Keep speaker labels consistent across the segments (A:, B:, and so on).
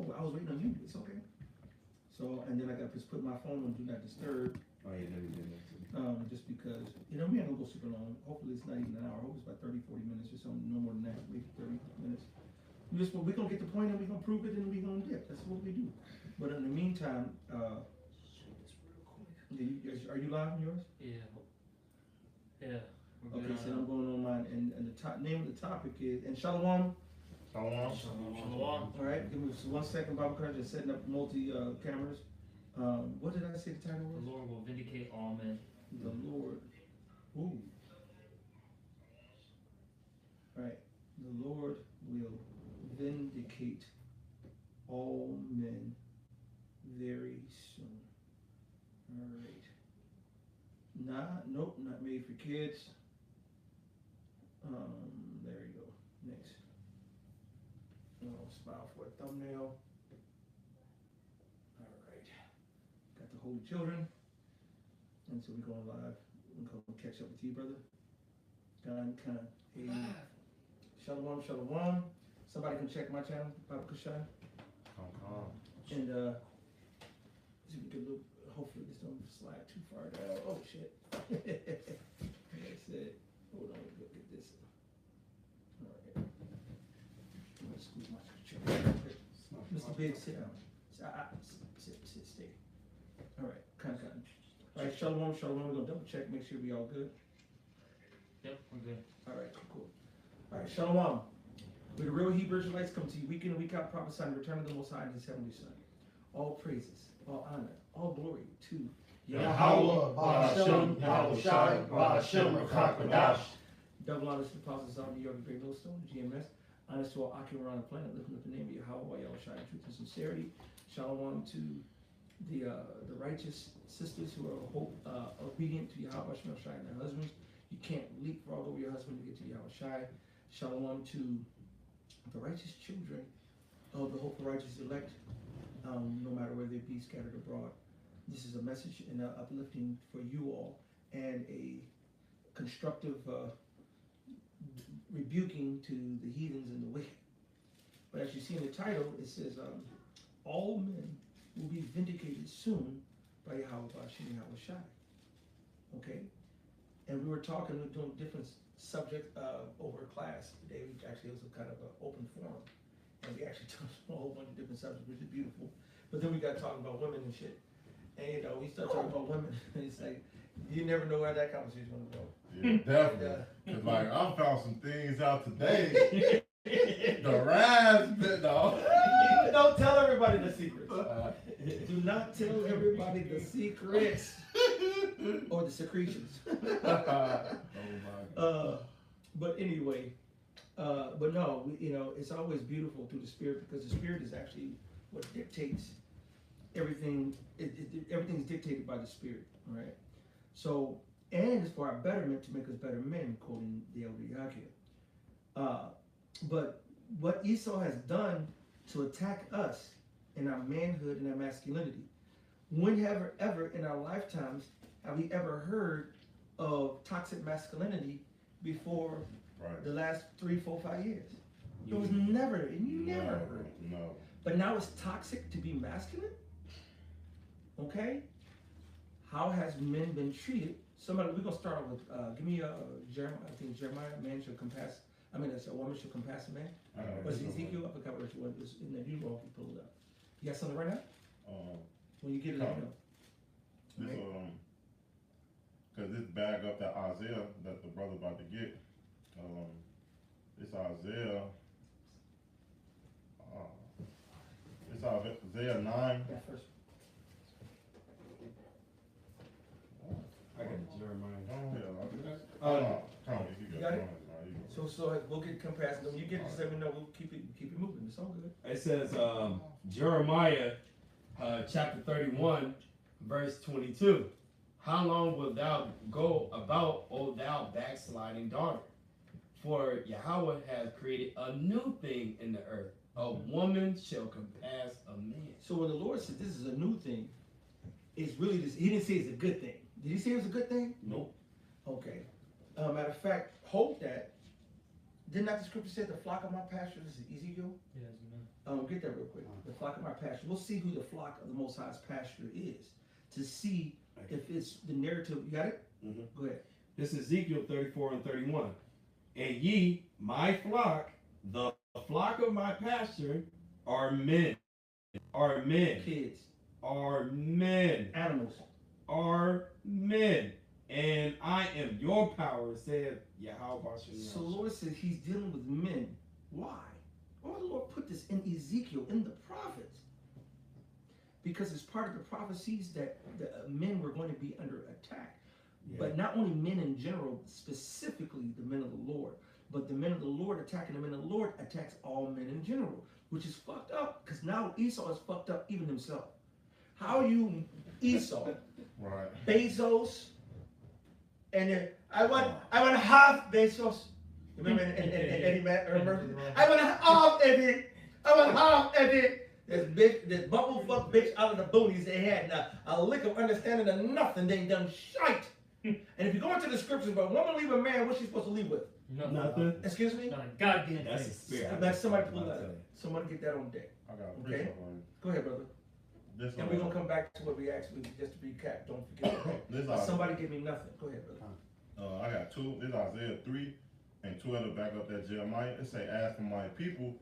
A: no, I was waiting on you. It's okay. So, and then I got to put my phone on Do Not Disturb.
B: Oh, yeah, never did that too.
A: Just because, we ain't gonna go super long. Hopefully it's not even an hour. Hopefully it's about 30, 40 minutes or something. No more than that, maybe 30 minutes. We're gonna get the point and we're gonna prove it and we're gonna dip. That's what we do. But in the meantime, are you live on yours?
C: Yeah. Yeah.
A: Okay, so I'm going on mine, and the name of the topic is, and Shalom.
B: Shalom.
C: Shalom.
A: All right, give me 1 second, Bible college, just setting up multi cameras. What did I say the title was?
C: The Lord will vindicate all men.
A: The Lord. Ooh. Right. The Lord will vindicate all men very soon. All right. Nope, not made for kids. There you go. Next. Smile for a thumbnail. All right. Got the Holy Children. And so we're going live. We're going to catch up with you, brother. Kind. Hey. Shalom, shalom. Somebody can check my channel, Papa Kushan. And see if we can look. Hopefully this don't slide too far down. Oh shit. That's it. Hold on, look at this. All right. I'm gonna squeeze my chair. Mr. Big, sit down. Sit, stay. All right, kind. All right, shalom. We're gonna double check, make sure we all good.
C: Yep, we're good.
A: All right, cool. All right, shalom. We're the real Hebrew Israelites, come to you week in and week out, prophesying the return of the Most High and His heavenly Son. All praises, all honor, all glory to
D: Yahweh, Ba'ashem, Yahushai, Ba'ashem, Rakakadash.
A: Double honors to the apostles of New York, the Great Millstone, the GMS. Honors to all Akim around the planet, lifting up the name of Yahweh, Yahushai, in truth and sincerity. Shalom to the righteous sisters who are obedient to Yahweh, Yahushai, and their husbands. You can't leapfrog over your husband to get to Yahushai. Shalom to the righteous children of the hopeful righteous elect, no matter where they be scattered abroad. This is a message and uplifting for you all, and a constructive rebuking to the heathens and the wicked. But as you see in the title, it says, all men will be vindicated soon by Yahweh Ba'ashem Yahushai. Okay? And we were doing different subjects over class today. Actually, it was a kind of an open forum. And we actually touched on a whole bunch of different subjects, which is beautiful. But then we got talking about women and shit. And we started talking about women. And it's like, you never know where that conversation is going to go.
D: Yeah, definitely. Cause like I found some things out today. The rise, no.
A: Don't tell everybody the secrets. Do not tell everybody the secrets or the secretions.
D: Oh my God.
A: But anyway, but no, it's always beautiful through the Spirit, because the Spirit is actually what dictates everything. Everything's dictated by the Spirit, right? So, and it's for our betterment, to make us better men, quoting the elder Yakir. But what Esau has done to attack us in our manhood and our masculinity, when ever in our lifetimes have we ever heard of toxic masculinity before the last 3, 4, 5 years? It was never heard.
D: No.
A: But now it's toxic to be masculine? Okay? How has men been treated? Somebody, we're going to start with, give me Jeremiah. I think Jeremiah, man shall compass, a woman shall compass a man. Was Ezekiel? I forgot what it was. In the New York, you pulled it up. You got something right now? When you get it, let me know.
D: This, cause this bag up that Isaiah that the brother about to get, it's Isaiah. It's Isaiah 9.
A: That first.
B: I got Jeremiah.
A: You got it? So we'll get compassed. When you get it, just let me know. We'll keep it moving. It's all good.
B: It says Jeremiah chapter 31, verse 22. How long wilt thou go about, O thou backsliding daughter? For Yahweh has created a new thing in the earth. A woman shall compass a man.
A: So when the Lord said this is a new thing, it's really this. He didn't say it's a good thing. Did he say it was a good thing?
B: Nope.
A: Okay. Matter of fact, hold that. Didn't that the scripture say the flock of my pastures is Ezekiel?
C: Yes,
A: Get that real quick. The flock of my pasture. We'll see who the flock of the Most High's pasture is to see if it's the narrative. You got it?
B: Mm-hmm.
A: Go ahead.
B: This is Ezekiel 34 and 31. And ye, my flock, the flock of my pasture, are men. Are men.
A: Kids.
B: Are men.
A: Animals.
B: Are men. And I am your power, said Yahweh.
A: So the Lord says he's dealing with men. Why? Why would the Lord put this in Ezekiel, in the prophets? Because it's part of the prophecies that the men were going to be under attack. Yeah. But not only men in general, specifically the men of the Lord, but the men of the Lord attacking the men of the Lord attacks all men in general, which is fucked up because now Esau is fucked up even himself. How are you Esau?
D: Right.
A: Bezos, and then I want half Bezos. Remember Eddie Murphy? I want half Eddie. I want half Eddie. This bubble fuck bitch out of the boonies they had a lick of understanding of nothing. They done shite. And if you go into the scriptures, but woman leave a man, what's she supposed to leave with?
B: Nothing.
A: Excuse me?
C: Not a goddamn
B: That's a
C: thing.
B: spirit.
A: Let somebody pull that up. Somebody get that on deck.
D: I got a
A: Okay.
D: precept on
A: Go ahead, brother.
D: this.
A: And we're gonna come back to what we actually just to recap. Don't forget that. Somebody give me nothing. Go ahead, brother.
D: I got two. This is Isaiah 3 and 12 to back up that Jeremiah. It say, as for my people,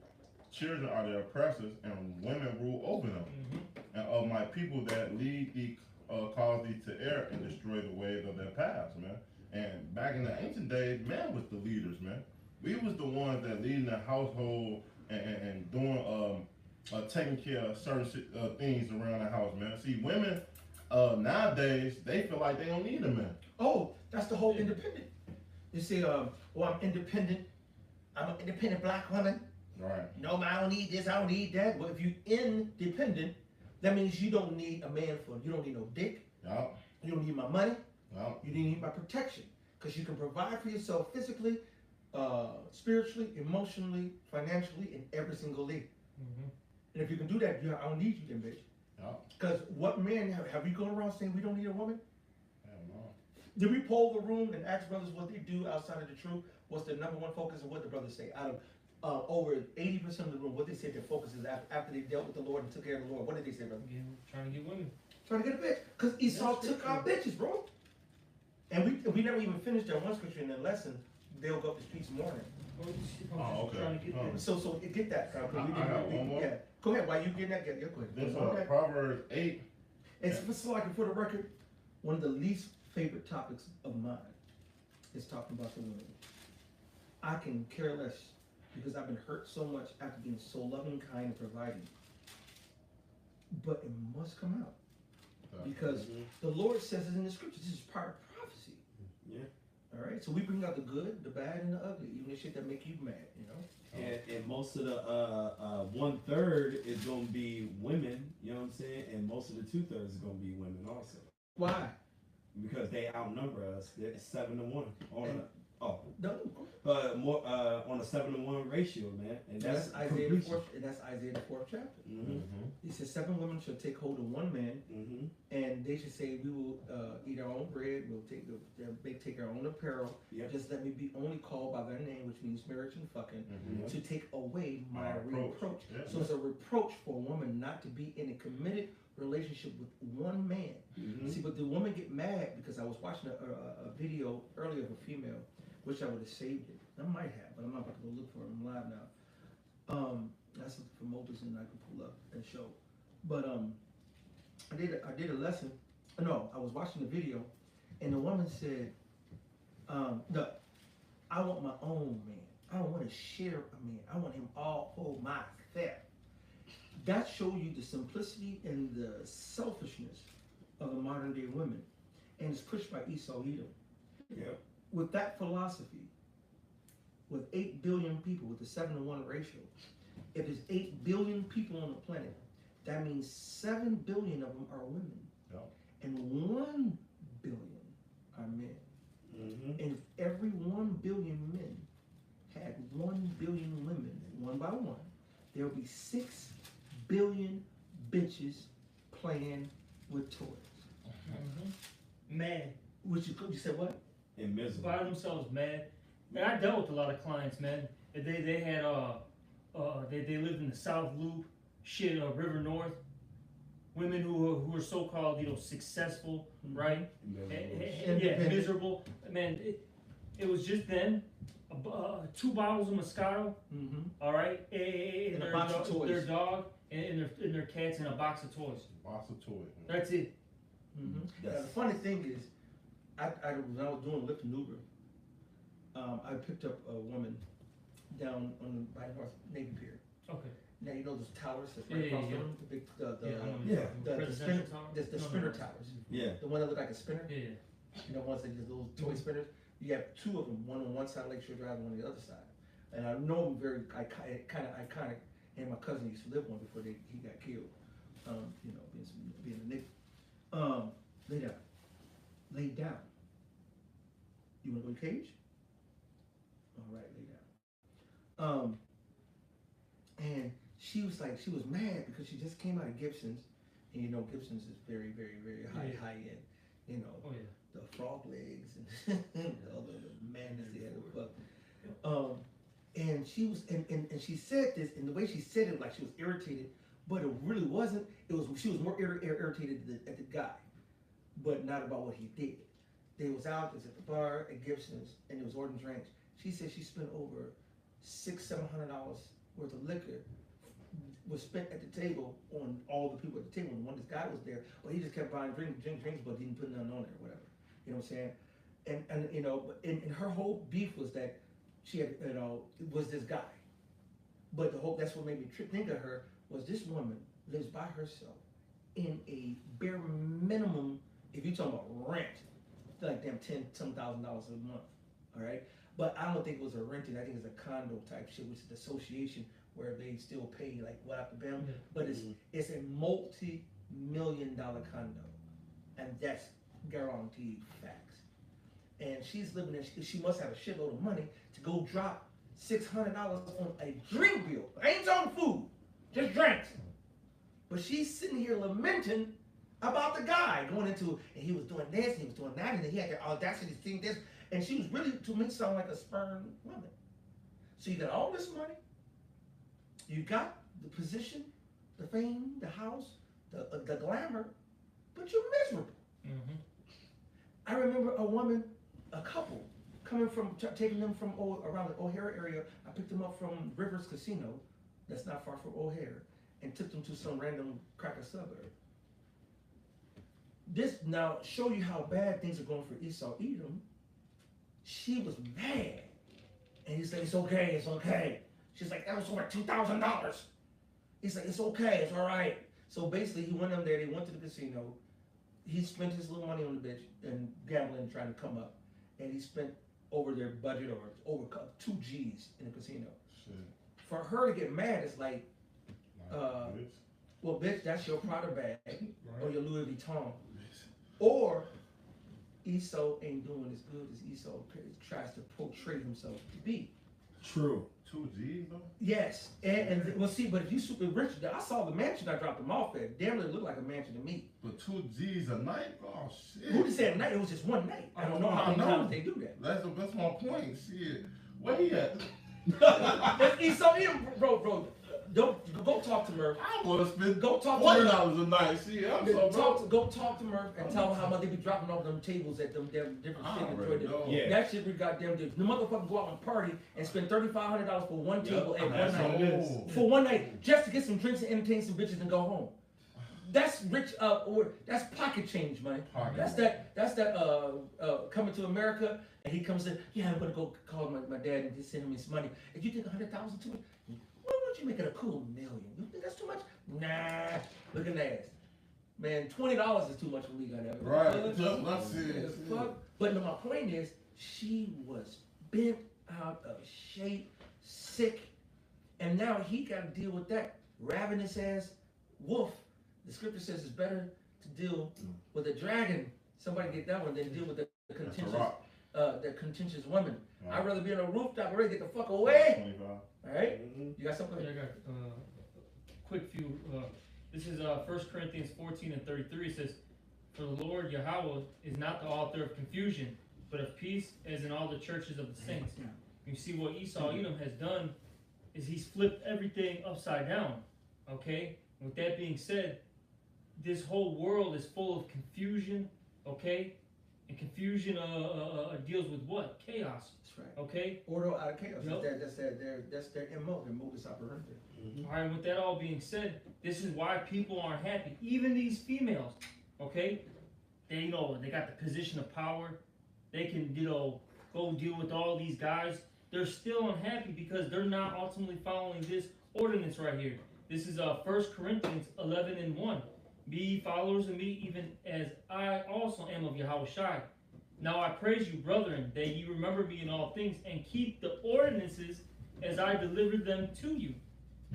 D: children are their oppressors, and women rule over them. Mm-hmm. And of my people that lead thee, cause thee to err and destroy the ways of their paths, man. And back in the ancient days, man was the leaders, man. We was the ones that leading the household and doing taking care of certain things around the house, man. See, women nowadays, they feel like they don't need a man.
A: Oh, that's the whole independent. You see, well, I'm independent. I'm an independent black woman.
D: Right.
A: No, man, I don't need this, I don't need that. But if you independent, that means you don't need a man for, you don't need no dick.
D: Yep.
A: You don't need my money.
D: Yep.
A: You don't need my protection. Because you can provide for yourself physically, spiritually, emotionally, financially, in every single league. Mm-hmm. And if you can do that, I don't need you then, bitch. Because what man have you gone around saying we don't need a woman?
D: Hell no.
A: Did we poll the room and ask brothers what they do outside of the truth? What's their number one focus, and what the brothers say? Out of over 80% of the room, what they say their focus is after they dealt with the Lord and took care of the Lord. What did they say, brother?
C: Trying to get women.
A: Trying to get a bitch. Because Esau took our bitches, bro. And we never even finished that one scripture in the lesson. They'll go up the streets mourning.
D: Oh, okay.
C: Trying to get there.
A: So get that.
D: I got one more.
A: Yeah. Go ahead. While you getting that, get your question.
D: This Proverbs 8.
A: It's like, for the record, one of the least favorite topics of mine is talking about the women. I can care less because I've been hurt so much after being so loving, kind, and providing. But it must come out because the Lord says it in the scriptures. This is part of prophecy.
B: Yeah.
A: All right. So we bring out the good, the bad, and the ugly, even the shit that make you mad. You know.
B: And most of the 1/3 is gonna be women, you know what I'm saying? And most of the 2/3 is gonna be women also.
A: Why?
B: Because they outnumber us. They're 7-1 on
A: more
B: on a 7-1 ratio, man. And
A: that's Isaiah the 4th. And that's Isaiah the 4th chapter.
B: Mm-hmm.
A: He says 7 women shall take hold of one man, and they should say, "We will eat our own bread. We'll take our own apparel.
B: Yep.
A: Just let me be only called by their name, which means marriage and fucking, to take away my reproach."
D: Yeah.
A: So it's a reproach for a woman not to be in a committed relationship with one man. See, but the woman get mad because I was watching a video earlier of a female. Wish I would have saved it. I might have, but I'm not about to go look for it. I'm live now. That's something for Moses and I can pull up and show. But I did a lesson. No, I was watching the video, and the woman said, "No, I want my own man. I don't want to share a man. I want him all for myself." That shows you the simplicity and the selfishness of the modern day women, and it's pushed by Esau Edom.
B: Yeah.
A: With that philosophy, with 8 billion people, with the 7-1 ratio, if there's 8 billion people on the planet, that means 7 billion of them are women, and 1 billion are men. And if every 1 billion men had 1 billion women, one by one, there would be 6 billion bitches playing with toys.
C: Man.
A: Which you said what?
B: And miserable.
C: By themselves, man. Man, I dealt with a lot of clients, man. They had they lived in the South Loop, River North. Women who are so-called, successful, right?
A: Independent.
C: Miserable. Man, it was just them, 2 bottles of Moscato,
A: Mm-hmm.
C: all right,
A: And a
C: their
A: box of toys.
C: their dog, and their cats, and a box of toys.
D: Box of toys.
C: That's it.
A: Mm-hmm.
B: Yes.
A: Now, the funny thing is, when I was doing Lyft and Uber, I picked up a woman down by North Navy Pier.
C: Okay.
A: Now you know those towers that's right across the room, the big,
C: I know what
B: Yeah.
C: you're talking about. Presidential tower?
A: the
C: No,
A: spinner
C: no.
A: towers.
B: Yeah.
A: The one that look like a spinner.
C: Yeah.
A: You know, ones that just little toy spinners. You have 2 of them, one on one side of Lakeshore Drive, one on the other side. And I know them very kind of iconic. And my cousin used to live one before he got killed. Being a nigga. Lay down. Lay down. You wanna go to the cage? All right, lay down. And she was mad because she just came out of Gibson's, and Gibson's is very, very, very high end.
C: Oh yeah.
A: The frog legs and all the madness they had to fuck. And she was, and she said this, and the way she said it, like she was irritated, but it really wasn't. She was more irritated at the guy, but not about what he did. They was out, it was at the bar at Gibson's, and it was ordering drinks. She said she spent over $600-700 worth of liquor was spent at the table on all the people at the table. And when this guy was there, well, he just kept buying drinks, but didn't put nothing on there, or whatever. You know what I'm saying? And her whole beef was that she had, it was this guy. But that's what made me think of her, was this woman lives by herself in a bare minimum, if you're talking about rent, like damn $10,000 a month, all right? But I don't think it was a renting. I think it's a condo type shit, which is the association where they still pay like what up to them.
C: Yeah.
A: But it's a multi-million-dollar condo, and that's guaranteed facts. And she's living there. She must have a shitload of money to go drop $600 on a drink bill. I ain't talking food, just drinks. But she's sitting here lamenting about the guy going into, and he was doing this, and he was doing that, and then he had the audacity to think this. And she was really, to me, sound like a spurned woman. So you got all this money, you got the position, the fame, the house, the glamour, but you're miserable.
C: Mm-hmm.
A: I remember a couple, taking them from around the O'Hare area. I picked them up from Rivers Casino, that's not far from O'Hare, and took them to some random cracker suburb. This now show you how bad things are going for Esau Edom. She was mad, and he's like, "It's okay, it's okay." She's like, "That was over $2,000." He's like, "It's okay, it's all right." So basically, he went in there. They went to the casino. He spent his little money on the bitch and gambling, trying to come up, and he spent over their budget or over 2 G's in the casino.
D: Shit.
A: For her to get mad, it's like,
D: Bitch.
A: well, bitch, that's your Prada bag or
C: Right.
A: your Louis Vuitton, or Esau ain't doing as good as Esau tries to portray himself to be.
B: True.
D: 2 G's though?
A: Yes, and well, see, but if you super rich, I saw the mansion I dropped them off at. Damn, it looked like a mansion to me.
D: But 2 G's a night? Oh shit.
A: Who just said night? It was just one night. I don't know how many times they do that.
D: That's my point. Shit. Where he at?
A: But Esau, bro, don't go talk to Murph.
D: I want to spend
A: Go talk to Murph.
D: $20 a night. Shit, I'm so broke.
A: Go talk to Murph and tell him how much they be dropping off them tables at them different
D: I
A: shit.
D: already know.
B: Yeah.
A: That shit be goddamn good. The motherfucker go out and party and spend $3,500 for one table at one
B: That's
A: night.
B: what it is.
A: For one night, just to get some drinks and entertain some bitches and go home. That's rich, or that's pocket change money.
D: Pocket.
A: That's that coming to America, and he comes in, yeah, I'm gonna go call my dad and just send him his money. If you think 100,000 too much, why don't you make it a cool $1 million? You think that's too much? Nah, look at that. Man, $20 is too much for me, goddamn.
D: Right, just that's it.
A: Fuck. But no, my point is, she was bent out of shape, sick, and now he got to deal with that ravenous ass wolf. The scripture says it's better to deal with a dragon. Somebody get that one than deal with the contentious woman.
D: Right.
A: I'd rather be on a rooftop already, get the fuck away.
D: 25.
A: All right? You got something?
C: I got quick few. This is 1 Corinthians 14:33. It says, "For the Lord Yahweh is not the author of confusion, but of peace, as in all the churches of the saints." You see what Esau Edom has done is he's flipped everything upside down. Okay? With that being said, this whole world is full of confusion, okay? And confusion deals with what? Chaos.
A: That's right.
C: Okay?
A: Order out of chaos.
C: Yep.
A: That's their MO, their modus operandi.
C: All right, with that all being said, this is why people aren't happy. Even these females, okay? They they got the position of power. They can, go deal with all these guys. They're still unhappy because they're not ultimately following this ordinance right here. This is 1 Corinthians 11:1. Be ye followers of me, even as I also am of Yahushua. Now I praise you, brethren, that ye remember me in all things, and keep the ordinances as I delivered them to you.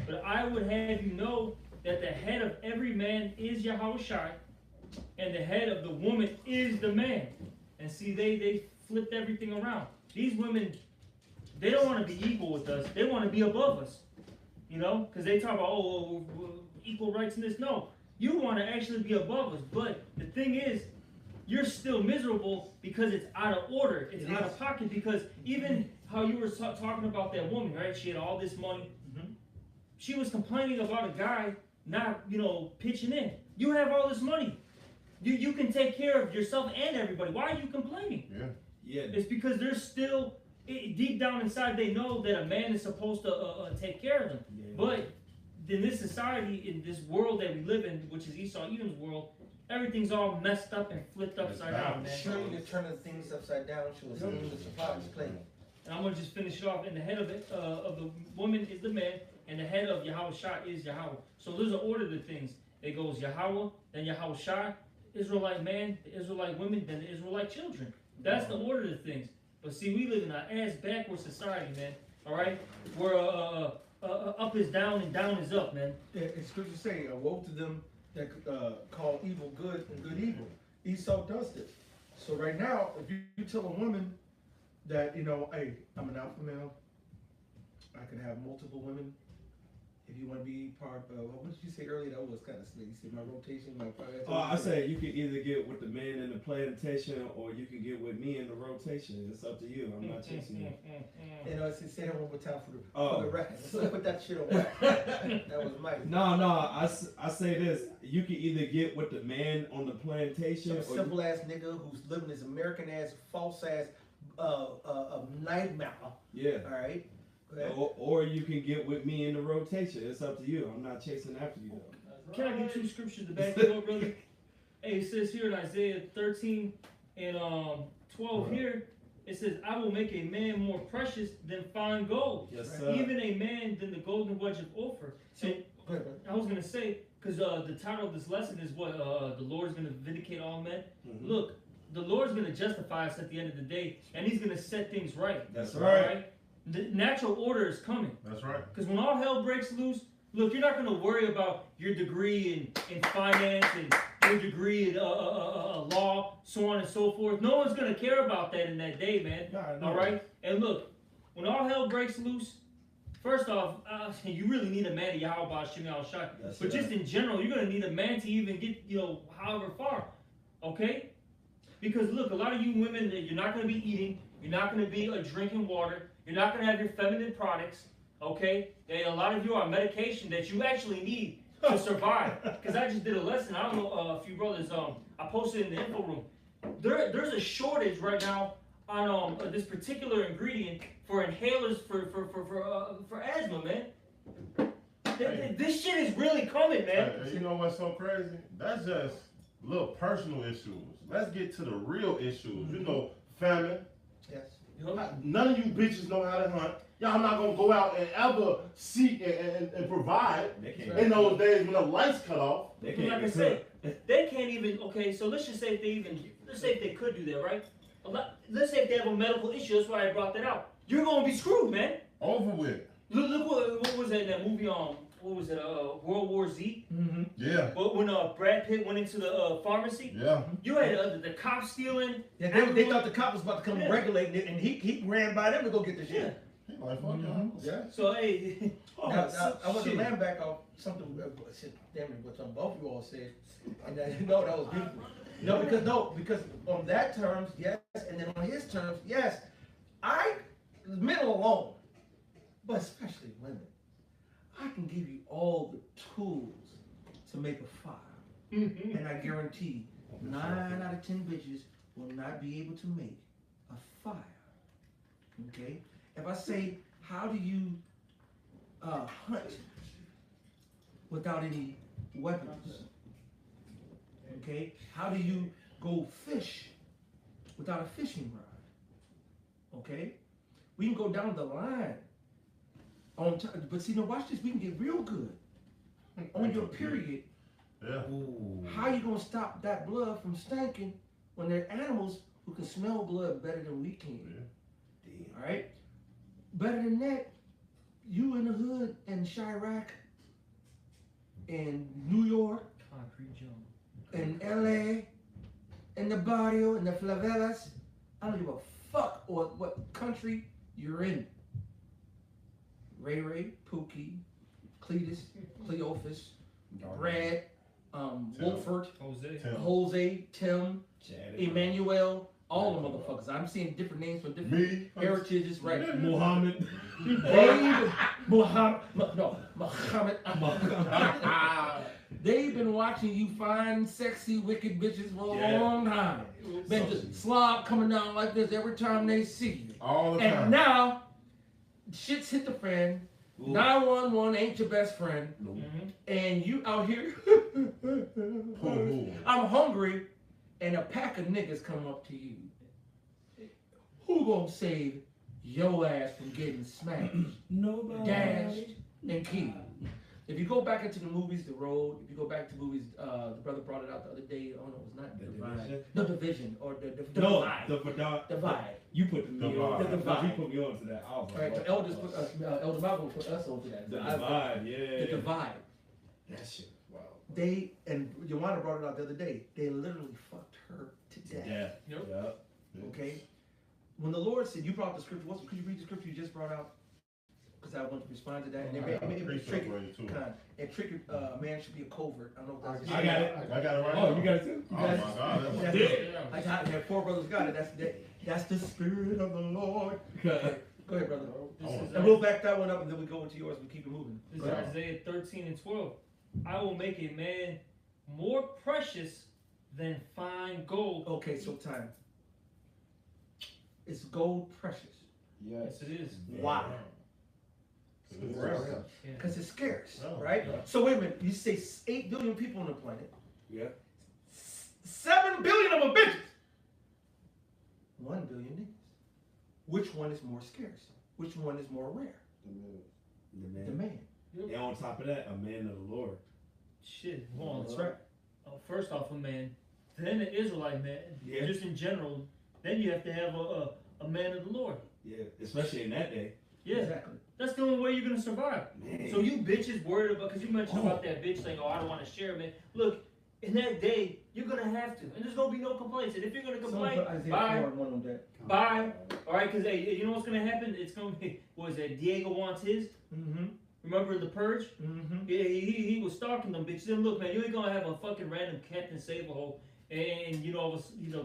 C: But I would have you know that the head of every man is Yahushua, and the head of the woman is the man. And see, they flipped everything around. These women, they don't want to be equal with us. They want to be above us. Because they talk about, equal rights in this. No, you want to actually be above us. But the thing is, you're still miserable because it's out of order. It's out of pocket. Because even how you were talking about that woman, right? She had all this money. She was complaining about a guy not, pitching in. You have all this money. You can take care of yourself and everybody. Why are you complaining?
B: Yeah.
C: It's because they're still, deep down inside, they know that a man is supposed to take care of them.
B: Yeah.
C: But in this society, in this world that we live in, which is Esau Edom's world, everything's all messed up and flipped upside down, man.
A: Surely you're turning things upside down. She'll assume the supply is clean.
C: And I'm going to just finish it off. And the head of the woman is the man, and the head of Yahushua is Yahweh. So there's an order to things. It goes Yahweh, then Yahushua, Israelite man, the Israelite women, then the Israelite children. That's the order to things. But see, we live in an ass-backward society, man. All right? Where up is down and down is up, man.
A: Yeah, it's scripture say, woe to them that call evil good and good evil. Esau does this. So right now, if you tell a woman that, hey, I'm an alpha male, I can have multiple women. If you want to be part of, what did you say earlier? That was kind of slick. You said my rotation, my private.
B: I say you can either get with the man in the plantation or you can get with me in the rotation. It's up to you. I'm not chasing you.
A: Say that one more time for the record. So put that shit on wax. That was Mike.
B: No, I say this. You can either get with the man on the plantation
A: Some simple ass nigga who's living this American ass, false ass, nightmare.
B: Yeah.
A: All right.
B: Or you can get with me in the rotation. It's up to you. I'm not chasing after you though.
C: Can I get 2 scriptures to back you up, brother? Hey, it says here in Isaiah 13 and 12 here, it says, I will make a man more precious than fine gold.
B: Yes, sir.
C: Even a man than the golden wedge of Ophir. So, I was going to say, because the title of this lesson is what? The Lord is going to vindicate all men.
B: Mm-hmm.
C: Look, the Lord's going to justify us at the end of the day, and he's going to set things right.
B: That's right.
C: The natural order is coming.
D: That's right.
C: Because when all hell breaks loose, look, you're not going to worry about your degree in finance and your degree in law, so on and so forth. No one's going to care about that in that day, man. All right? And look, when all hell breaks loose, first off, you really need a man to Yahweh Shem Yahushua. But just in general, you're going to need a man to even get, however far. Okay? Because look, a lot of you women, you're not going to be eating. You're not going to be drinking water. You're not going to have your feminine products, okay? And a lot of you are on medication that you actually need to survive. Because I just did a lesson. I don't know a few brothers. I posted in the info room. There's a shortage right now on this particular ingredient for inhalers for asthma, man. This shit is really coming, man.
D: Hey, you know what's so crazy? That's just little personal issues. Let's get to the real issues. Famine.
A: Yes.
D: None of you bitches know how to hunt. Y'all not gonna go out and ever seek and provide in those days when the lights cut off.
C: Like I said, they can't even. Okay, so let's just say if they could do that, right? Let's say if they have a medical issue. That's why I brought that out. You're gonna be screwed, man.
D: Over with.
C: Look what was that in that movie? What was it? World War Z.
A: Mm-hmm.
D: Yeah.
C: But when Brad Pitt went into the pharmacy,
D: yeah,
C: you had the cops stealing.
A: Yeah, they thought the cop was about to come regulating it, and he ran by them to go get the shit.
D: He like, fuck y'all. Yeah.
C: So hey,
A: now, I want to land back off something. Damn it, what some both you all said, and that was beautiful. Because on that terms, yes, and then on his terms, yes. Men alone, but especially women. I can give you all the tools to make a fire. And I guarantee 9 out of 10 bitches will not be able to make a fire. Okay? If I say, how do you hunt without any weapons? Okay? How do you go fish without a fishing rod? Okay? We can go down the line. But see, now watch this. We can get real good. On your period,
D: Yeah.
A: how you gonna stop that blood from stinking when there are animals who can smell blood better than we can?
D: Yeah.
A: All right. Better than that, you in the hood in Chirac, in New York,
C: Concrete jungle.
A: in LA, in the barrio, in the favelas. I don't give a fuck or what country you're in. Ray Ray, Pookie, Cletus, Cleophas, Brad, Wolford, Jose, Tim, Emmanuel, all the motherfuckers. I'm seeing different names for different heritages, right?
B: Muhammad.
A: Muhammad. They've been watching you fine, sexy, wicked bitches for a long time. Been just slob coming down like this every time they see you.
D: All the time.
A: And now, shit's hit the fan. 911 ain't your best friend. And you out here, I'm hungry, and a pack of niggas come up to you. Who gonna save your ass from getting smashed, gashed, and killed? If you go back into the movies, The Road, if you go back to movies, the brother brought it out the other day. Oh no, it's not The Divide. The Division, or the Divide. Divide.
B: You put the
A: Divide.
B: You put me on to that. I was like,
A: right, so Elders put us, Elder Malcolm put us onto that.
B: The Divide, yeah.
A: The Divide.
B: That shit, wow.
A: They, and Joanna brought it out the other day, they literally fucked her to death.
B: Yeah.
C: Yep.
A: Okay? When the Lord said, you brought the scripture, could you read the scripture you just brought out? Because I want to respond to that. And it was tricky. And tricky, man should be a covert. I don't know if that's
B: I got it.
D: I got it right.
B: Oh, you got it too?
D: Oh my God.
A: That's I got it. 4 brothers got it. That's the spirit of the Lord. Go ahead, brother. And we'll back that one up, and then we go into yours and keep it moving.
C: This is Isaiah 13:12. I will make a man more precious than fine gold.
A: Okay, so time. Is gold precious?
C: Yes, it is.
A: Why? Because it's scarce, right? So wait a minute. You say 8 billion people on the planet.
B: Yeah.
A: 7 billion of them bitches. 1 billion niggas. Which one is more scarce? Which one is more rare? The man.
B: And on top of that, a man of the Lord.
C: Shit, hold on.
A: That's right.
C: First off, a man, then an Israelite man, just in general. Then you have to have a man of the Lord.
B: Yeah, especially in that day.
C: Yeah,
A: Exactly.
C: that's the only way you're gonna survive.
B: Man.
C: So you bitches worried about, because you mentioned about that bitch saying, oh, I don't want to share, man. Look, in that day, you're gonna have to, and there's gonna be no complaints. And if you're gonna complain, bye. All right, because hey, you know what's gonna happen? It's gonna be, what is that? Diego wants his.
A: Mm-hmm.
C: Remember the Purge?
A: Mm-hmm.
C: Yeah, he was stalking them bitches. And look, man, you ain't gonna have a fucking random Captain Save-A-Hole and the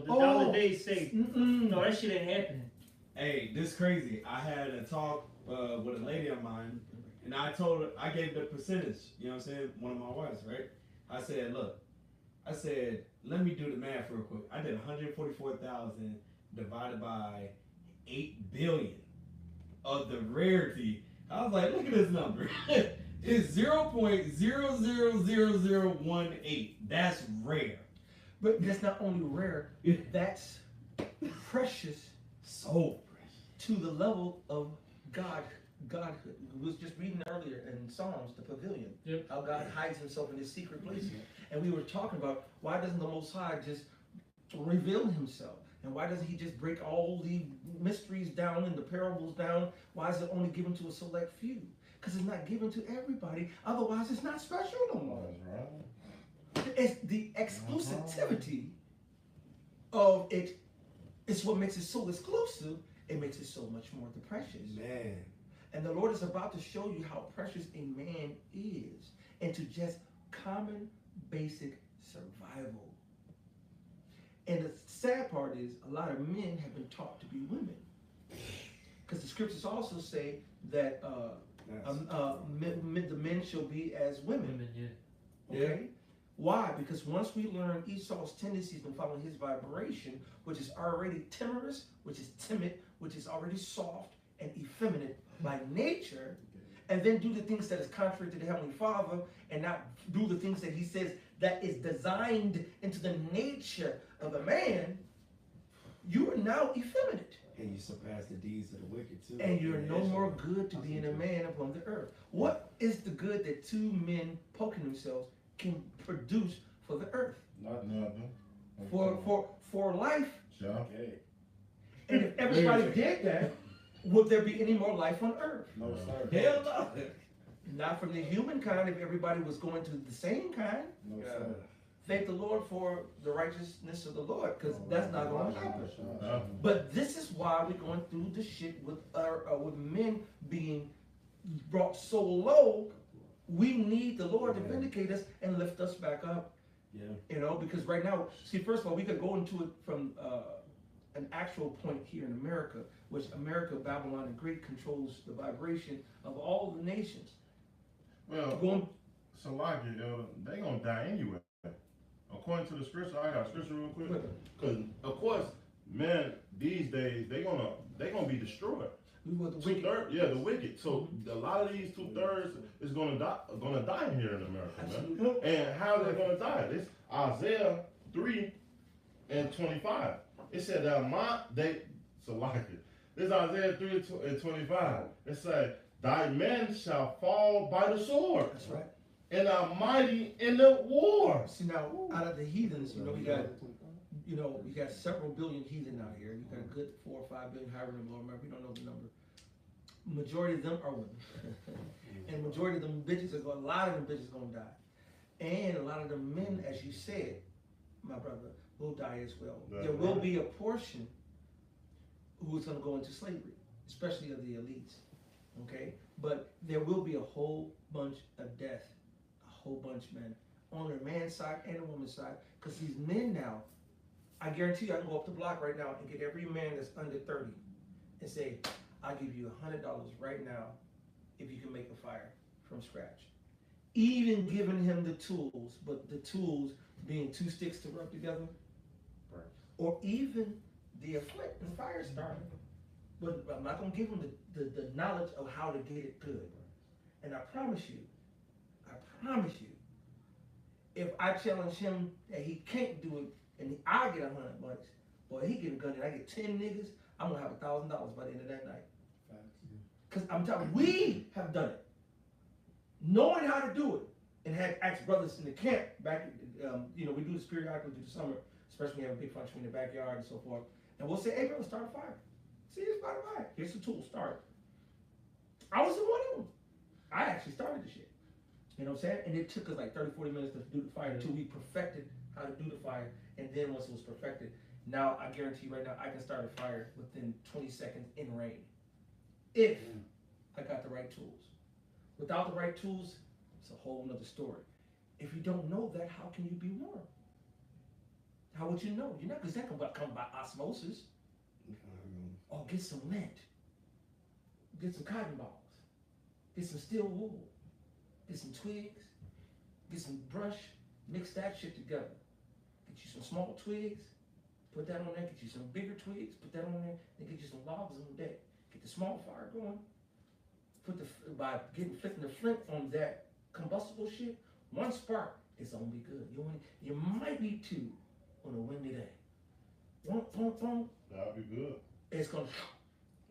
C: dollar days say, no, that shit ain't happening.
B: Hey, this crazy. I had a talk with a lady of mine, and I told her, I gave the percentage, you know what I'm saying? One of my wives, right? I said, look, let me do the math real quick. I did 144,000 divided by 8 billion of the rarity. I was like, look at this number. It's 0.000018. That's rare.
A: But that's not only rare, that's precious.
B: So precious.
A: To the level of Godhood. We was just reading earlier in Psalms, the pavilion, how God hides himself in his secret places. And we were talking about, why doesn't the Most High just reveal himself? And why doesn't he just break all the mysteries down and the parables down? Why is it only given to a select few? Because it's not given to everybody. Otherwise, it's not special no more. It's the exclusivity of it. It's what makes it so exclusive. It makes it so much more precious.
B: Man.
A: And the Lord is about to show you how precious a man is into just common, basic survival. And the sad part is, a lot of men have been taught to be women. Because the scriptures also say that the men shall be as women.
C: Yeah.
A: Okay? Why? Because once we learn Esau's tendencies and follow his vibration, which is already timorous, which is timid, which is already soft and effeminate by nature, and then do the things that is contrary to the Heavenly Father, and not do the things that he says that is designed into the nature of a man, you are now effeminate.
B: And you surpass the deeds of the wicked too.
A: And you're no more good to being a man upon the earth. What is the good that two men poking themselves can produce for the earth?
D: Nothing.
A: For life.
D: Yeah.
B: Okay.
A: And if everybody did that, would there be any more life on earth?
B: No, sir. Hell no.
A: Not from the human kind, if everybody was going to the same kind.
B: No, sir.
A: Thank the Lord for the righteousness of the Lord, because that's not going to happen.
D: Yeah.
A: But this is why we're going through the shit with men being brought so low. We need the Lord to vindicate us and lift us back up.
B: Yeah.
A: You know, because right now, see, first of all, we could go into it from an actual point here in America, which America, Babylon, and Greek controls the vibration of all the nations.
D: Well, so like it, they gonna die anyway. According to the scripture, I got a scripture real quick. Because of course, men these days they gonna be destroyed. Two-thirds, yeah, the wicked. So a lot of these 2/3 is gonna die here in America, man. And how they gonna die? This Isaiah 3:25. It said that this Isaiah 3:25. It said, "Thy men shall fall by the sword."
A: That's right.
D: And are mighty in the war.
A: See now, out of the heathens, we got several billion heathen out here. You got a good 4 or 5 billion, however many, remember, we don't know the number. Majority of them are women, and majority of them bitches a lot of them bitches gonna die, and a lot of the men, as you said, my brother, will die as well. There will be a portion who's gonna go into slavery, especially of the elites. Okay, but there will be a whole bunch of death. Whole bunch, man, on the man's side and the woman's side, because these men now, I guarantee you, I can go up the block right now and get every man that's under 30 and say, I'll give you $100 right now if you can make a fire from scratch. Even giving him the tools, but the tools being 2 sticks to rub together, or even the flint and fire starter. But I'm not gonna give him the knowledge of how to get it good. And I promise you, if I challenge him that he can't do it and I get $100, boy, he get a gun and I get 10 niggas, I'm gonna have $1,000 by the end of that night. Because I'm telling you, we have done it. Knowing how to do it, and had asked brothers in the camp back, we do this periodically through the summer, especially when we have a big function in the backyard and so forth. And we'll say, hey, brother, start a fire. See, it's about a fire. Here's the tool, start. I was one of them. I actually started the shit. You know what I'm saying? And it took us like 30, 40 minutes to do the fire until we perfected how to do the fire. And then once it was perfected, now I guarantee you right now, I can start a fire within 20 seconds in rain. If I got the right tools. Without the right tools, it's a whole nother story. If you don't know that, how can you be warm? How would you know? You're not, because that can come by osmosis. Or get some lint. Get some cotton balls. Get some steel wool. Get some twigs, get some brush, mix that shit together. Get you some small twigs, put that on there, get you some bigger twigs, put that on there, then get you some logs on the deck. Get the small fire going. By flipping the flint on that combustible shit, 1 spark is gonna be good. You might need 2 on a windy day.
D: That'll be good.
A: It's gonna,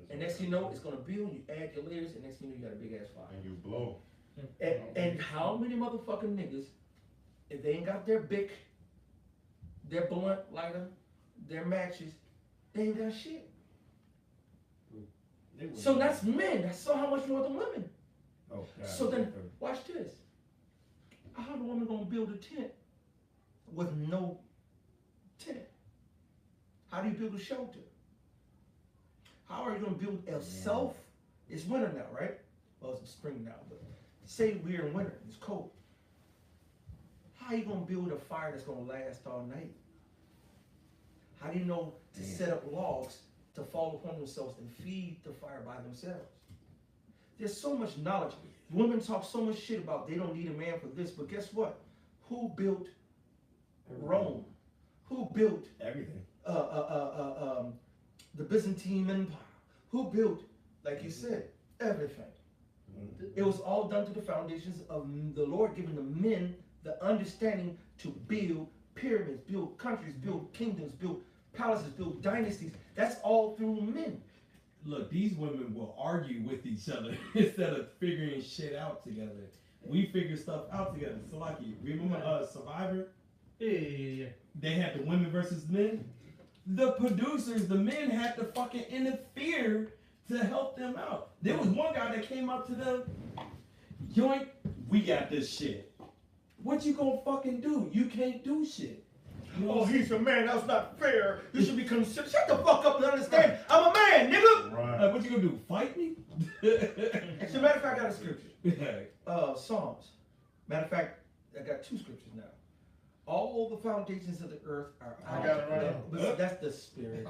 A: and next thing you know, it's gonna build, you add your layers, and next thing you know, you got a big ass fire.
D: And you blow.
A: And how many motherfucking niggas, if they ain't got their Bic, their blunt lighter, their matches, they ain't got shit. So that's men. So how much more than women?
B: Oh, God.
A: So then, watch this. How the woman gonna build a tent with no tent? How do you build a shelter? How are you gonna build a self? It's winter now, right? Well, it's spring now, but say we're in winter, it's cold. How are you gonna build a fire that's gonna last all night? How do you know to set up logs to fall upon themselves and feed the fire by themselves. There's so much knowledge. Women talk so much shit about they don't need a man for this, but guess what? Who built Rome? Who built
B: everything?
A: The Byzantine Empire? Who built, like you said, everything? It was all done to the foundations of the Lord giving the men the understanding to build pyramids, build countries, build kingdoms, build palaces, build dynasties. That's all through men.
B: Look, these women will argue with each other instead of figuring shit out together. We figure stuff out together. So, like, remember Survivor?
C: Yeah.
B: They had the women versus men. The producers, the men, had to fucking interfere to help them out. There was one guy that came up to them, yoink, we got this shit. What you gonna fucking do? You can't do shit. You know
A: Oh, he's a man. That's not fair. You should be considered. Shut the fuck up and understand. I'm a man, nigga.
D: Right.
B: what you gonna do? Fight me?
A: As a matter of fact, I got a scripture.
B: Yeah.
A: Psalms. Matter of fact, I got 2 scriptures now. All the foundations of the earth are out.
D: I got it right.
A: But that's the spirit.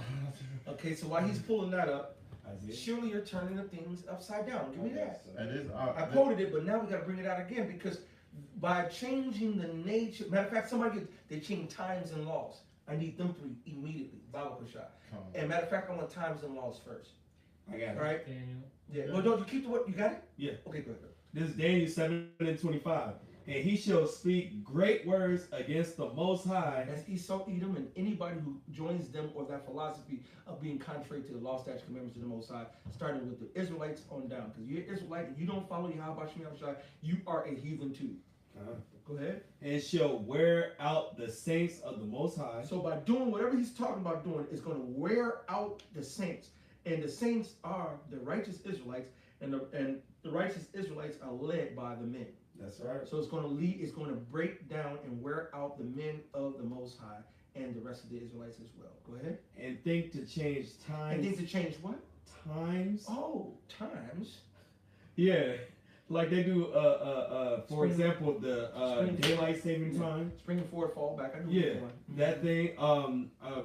A: Okay, so while he's pulling that up,
B: Isaiah.
A: surely you're turning the things upside down. Give me that.
D: That is
A: I quoted it, but now we got to bring it out again because by changing the nature, matter of fact, they changed times and laws. I need them 3 immediately. Bible shot. And matter of fact, I want times and laws first.
B: I got it.
A: All right?
C: Daniel.
A: Yeah. Well, don't you keep the what? You got it?
B: Yeah.
A: Okay, go ahead.
B: This is Daniel 7:25. And he shall speak great words against the Most High.
A: That's Esau, Edom, and anybody who joins them or that philosophy of being contrary to the law, statutes, commandments of the Most High, starting with the Israelites on down. Because you're an Israelite and you don't follow Yahweh Shai, you are a heathen too. Go ahead.
B: And shall wear out the saints of the Most High.
A: So by doing whatever he's talking about doing, it's going to wear out the saints. And the saints are the righteous Israelites, and the righteous Israelites are led by the men.
B: That's right.
A: So it's going to break down and wear out the men of the Most High and the rest of the Israelites as well. Go ahead.
B: And think to change times.
A: And think to change what?
B: Times.
A: Oh, times.
B: Yeah. Like they do, for
A: Spring.
B: example, the daylight saving time.
A: Spring and forward, fall back. I know
B: Yeah,
A: which one.
B: that thing.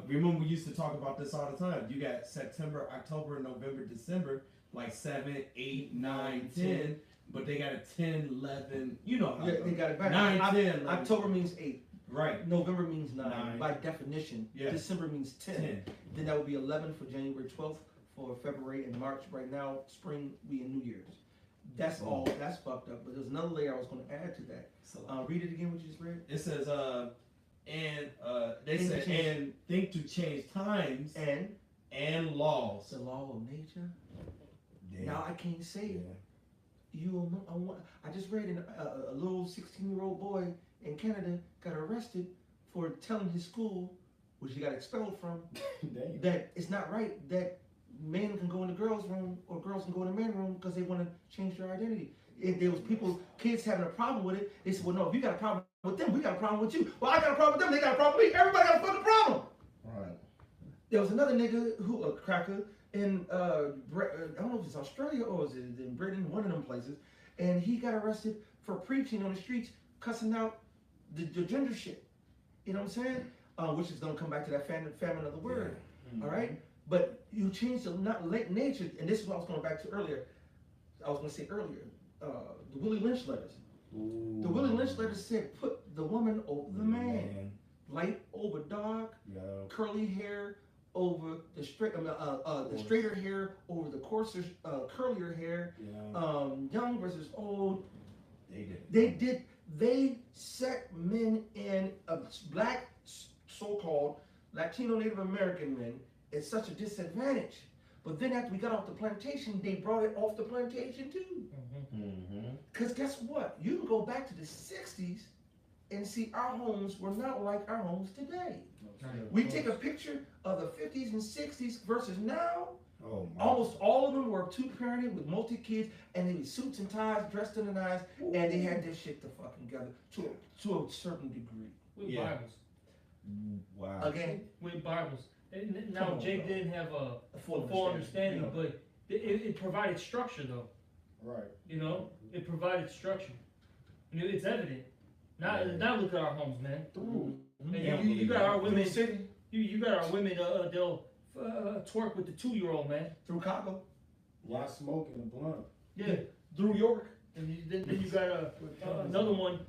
B: Remember we used to talk about this all the time. You got September, October, November, December, like 7, 8, 9, 10. But they got a 10, 11. You know how
A: Yeah, they got it back.
B: 9, 10. 11.
A: October means 8.
B: Right.
A: November means 9.
B: 9.
A: By definition.
B: Yeah.
A: December means 10. Then that would be 11 for January 12th, for February and March. Right now, spring be in New Year's. That's all. That's fucked up. But there's another layer I was going to add to that.
B: So,
A: Read it again. What you just read.
B: it says, they said, and think to change times and laws.
A: The law of nature.
B: Damn.
A: Now I can't say
B: Yeah.
A: I just read a little 16-year-old boy in Canada got arrested for telling his school, which he got expelled from,
B: Damn.
A: that it's not right that men can go in the girls' room or girls can go in the men's room because they want to change their identity. If there was kids having a problem with it, they said, well, no, if you got a problem with them, we got a problem with you. Well, I got a problem with them, they got a problem with me. Everybody got a fucking problem.
D: Right.
A: There was another nigga a cracker in I don't know if it's Australia or is it in Britain, one of them places, and he got arrested for preaching on the streets, cussing out the gender shit. You know what I'm saying? Which is gonna come back to that famine of the word.
B: Yeah.
A: All right, but you change the nature, and this is what I was going back to earlier. I was gonna say earlier, the Willie Lynch letters.
B: Ooh.
A: The Willie Lynch letters said, put the woman over the man, light over dark,
B: Yeah.
A: curly hair over the straight, the straighter hair over the coarser, curlier hair.
B: Yeah.
A: Young versus old.
B: They did.
A: They set men in black, so-called Latino Native American men at such a disadvantage. But then after we got off the plantation, they brought it off the plantation too. Because guess what? You can go back to the 60s and see our homes were not like our homes today. We take a picture of the 50s and 60s versus now.
B: Oh my.
A: Almost all of them were two-parented with multi-kids, and they were suits and ties, dressed in the nines, and they had their shit to fucking together to a certain degree.
C: With
B: Yeah.
C: Bibles.
B: Wow.
A: Again,
C: With Bibles. And now
A: Come on,
C: Jake
A: bro.
C: didn't have a
A: full
C: full understanding,
A: you know.
C: but it provided structure though.
B: Right.
C: You know, it provided structure. And it's evident. Now look at our homes, man.
A: Mhm.
C: And you got our women.
A: City.
C: You got our women. They'll twerk with the 2-year-old, man.
A: Through Chicago.
E: Why smoking a blunt?
C: Yeah.
A: Through York.
C: And then you got another one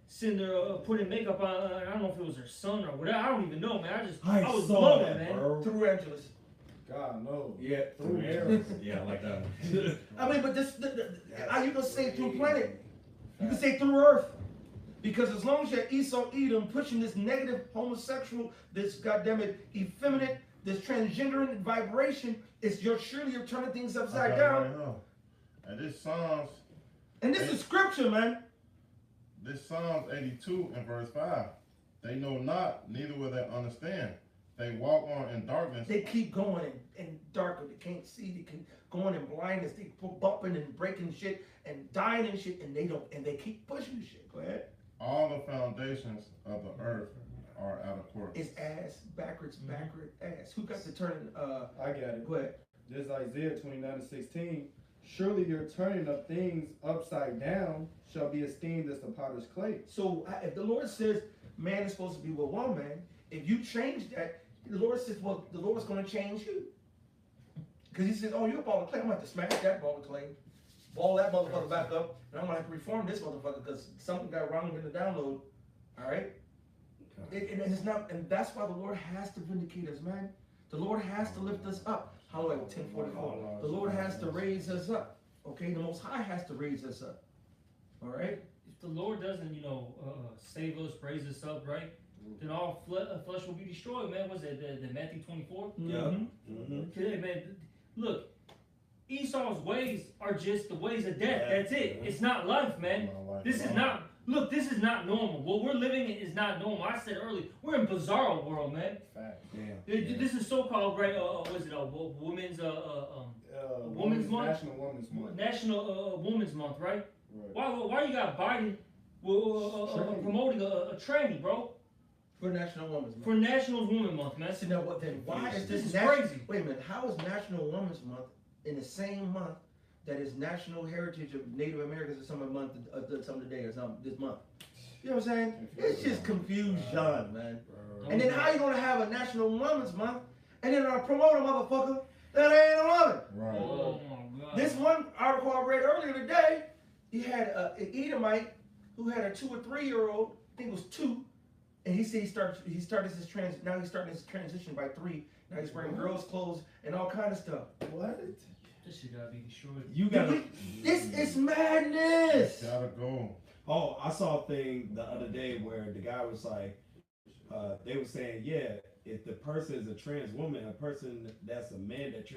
C: sitting there putting makeup on. I don't know if it was her son or whatever. I don't even know, man. I was
B: saw
C: blowing,
B: that,
C: man.
B: bro.
A: Through Angeles.
E: God no.
B: Yeah,
E: Through
B: arrows. Yeah, I like that one.
A: I mean, but you can say through planet. You can say through Earth. Because as long as you're Esau Edom pushing this negative homosexual, this goddammit effeminate, this transgender vibration, surely you're turning things upside down.
D: Right now. And this Psalms.
A: And this is scripture, man.
D: This Psalms 82 and verse 5. They know not, neither will they understand. They walk on in darkness.
A: They keep going in darker. They can't see. They can go on in blindness. They bumping and breaking shit and dying and shit, and they keep pushing the shit. Go ahead.
D: All the foundations of the earth are out of course.
A: It's ass backwards, backward ass. Who got to turn?
E: I got it.
A: Go ahead.
E: This is Isaiah 29:16. Surely your turning of things upside down shall be esteemed as the potter's clay.
A: So if the Lord says man is supposed to be with one man, if you change that, the Lord says, well, the Lord's going to change you. Because he says, oh, you're a ball of clay. I'm going to have to smash that ball of clay, ball that motherfucker back up, and I'm going to have to reform this motherfucker because something got wrong in the download. All right? And it's not, and that's why the Lord has to vindicate us, man. The Lord has to lift us up. Hallelujah, 1044. The Lord has to raise us up. Okay? The Most High has to raise us up. All right?
C: If the Lord doesn't, save us, raise us up, right? Then all flesh will be destroyed, man. What's that? The Matthew 24?
B: Yeah.
A: Mm-hmm.
C: Okay, man. Look, Esau's ways are just the ways of death. That's it. It's not life, man. This is not. Look, this is not normal. What we're living in is not normal. I said earlier, we're in bizarro world, man.
E: Fact.
C: This is so-called, right? Was it women's Women's Month?
E: National Women's Month.
C: National Women's Month, right?
E: Right.
C: Why you got Biden promoting a tranny, bro?
A: For National Women's Month.
C: For National Women's Month, man.
A: So now what then? Why is
C: This
A: this
C: is crazy.
A: Wait a minute. How is National Women's Month in the same month that is National Heritage of Native Americans or some month, some of the day or something this month? You know what I'm saying? It's just confusion, man. And then how you gonna have a National Women's Month and then promote a motherfucker that ain't a woman?
D: Right.
C: Oh my God.
A: This one article I read earlier today, he had an Edomite who had a 2 or 3 year old. I think it was 2. And he said he started his transition by 3. Now he's wearing girls' clothes and all kind of stuff.
E: What?
C: This shit gotta be destroyed.
B: You gotta.
A: This is madness.
D: Gotta go.
B: Oh, I saw a thing the other day where the guy was like, they were saying, yeah, if the person is a trans woman, a person that's a man that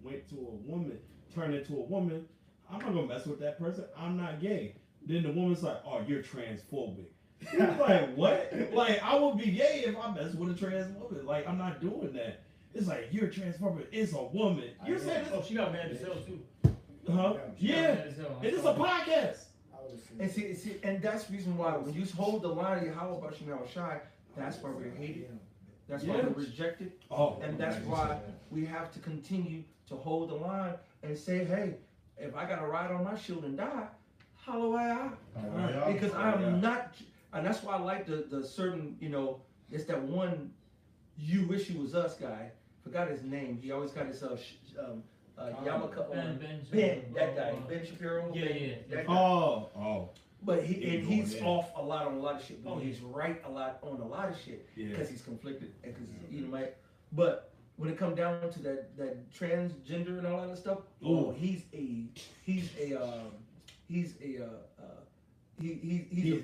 B: went to a woman, turned into a woman, I'm not gonna mess with that person. I'm not gay. Then the woman's like, oh, you're transphobic. He was like, what? Like, I would be gay if I mess with a trans woman. Like, I'm not doing that. It's like, you're transphobic. It's a woman. You're saying
C: Oh, she got mad as hell too.
B: huh?
C: She got
B: Yeah.
C: mad as hell.
B: It is a podcast.
A: And see, and that's the reason why when you hold the line of Yahweh Bashim Yahushai, that's why we're hated. That's why
B: Yeah.
A: we're rejected.
B: Oh,
A: And that's why we have to continue to hold the line and say, hey, if I gotta ride on my shield and die, hallelujah.
D: Hallelujah.
A: Because I'm not, and that's why I like the certain, it's that one you wish you was us guy. Forgot his name. He always got his yarmulke on. Ben, that guy, Ben Shapiro.
C: Yeah, yeah.
A: That guy.
B: Oh.
A: But he's
B: Yeah.
A: off a lot on a lot of shit. But
C: Oh,
A: he's right a lot on a lot of shit
B: Yeah.
A: because he's conflicted and because he's Edomite. But when it comes down to that transgender and all that other stuff,
B: Ooh.
A: he's a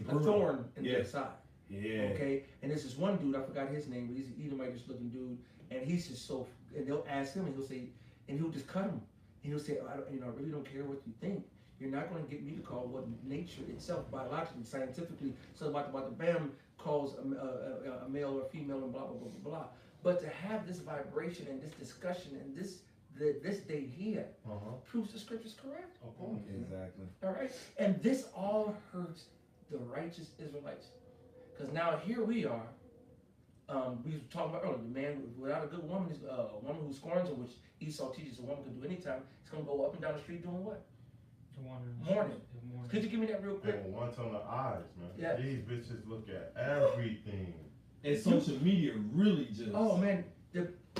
B: brutal.
A: thorn in
B: Yeah.
A: their side.
B: Yeah.
A: Okay, and this is one dude, I forgot his name, but he's an Edomite looking dude, and he's just so. And they'll ask him, and he'll say, and he'll just cut him, and he'll say, I really don't care what you think. You're not going to get me to call what nature itself, biologically, scientifically, so about the BAM calls a male or female and blah blah blah blah blah. But to have this vibration and this discussion and this day here proves the scripture's correct.
B: Exactly.
A: All right, and this all hurts the righteous Israelites, because now here we are. We were talking about earlier, the man without a good woman is a woman who scorns her, which Esau teaches a woman can do anytime. It's gonna go up and down the street doing what? Mourning. Could you give me that real quick?
D: And one on the eyes, man.
A: Yeah.
D: These bitches look at everything.
B: And social media really just.
A: Oh man,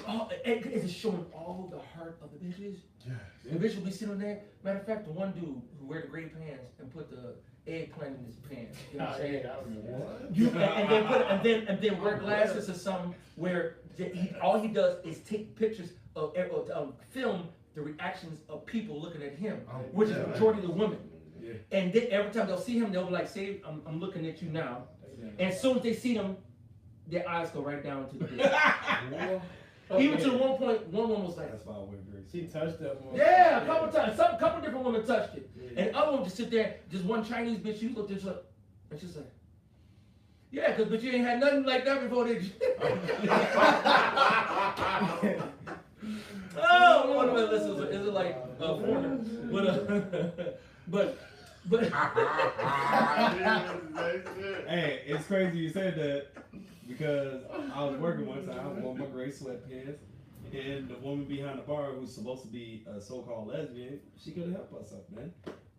A: Oh, and it's showing all the heart of the bitches.
D: Yeah.
A: The bitch will be sitting there. Matter of fact, the one dude who wear the gray pants and put the eggplant in his pants. You know what I'm saying? And then wear glasses or something where all he does is take pictures of film the reactions of people looking at him, which is the majority of the women.
B: Yeah.
A: And then every time they'll see him, they'll be like, "Say, I'm looking at you now." And as soon as they see them, their eyes go right down to the dick. Even to the one point, one woman was like,
B: That's why I wear grace.
E: She touched that one.
A: yeah, a couple times. Couple different women touched it. And the other one just sit there, just one Chinese bitch, she looked at her, and she's like, yeah, because but you ain't had nothing like that before, did you? Oh, one of my listeners is it like a foreigner? But
B: Hey, it's crazy you said that because I was working one time, I wore my gray sweatpants, and the woman behind the bar who's supposed to be a so-called lesbian, she couldn't help herself, man.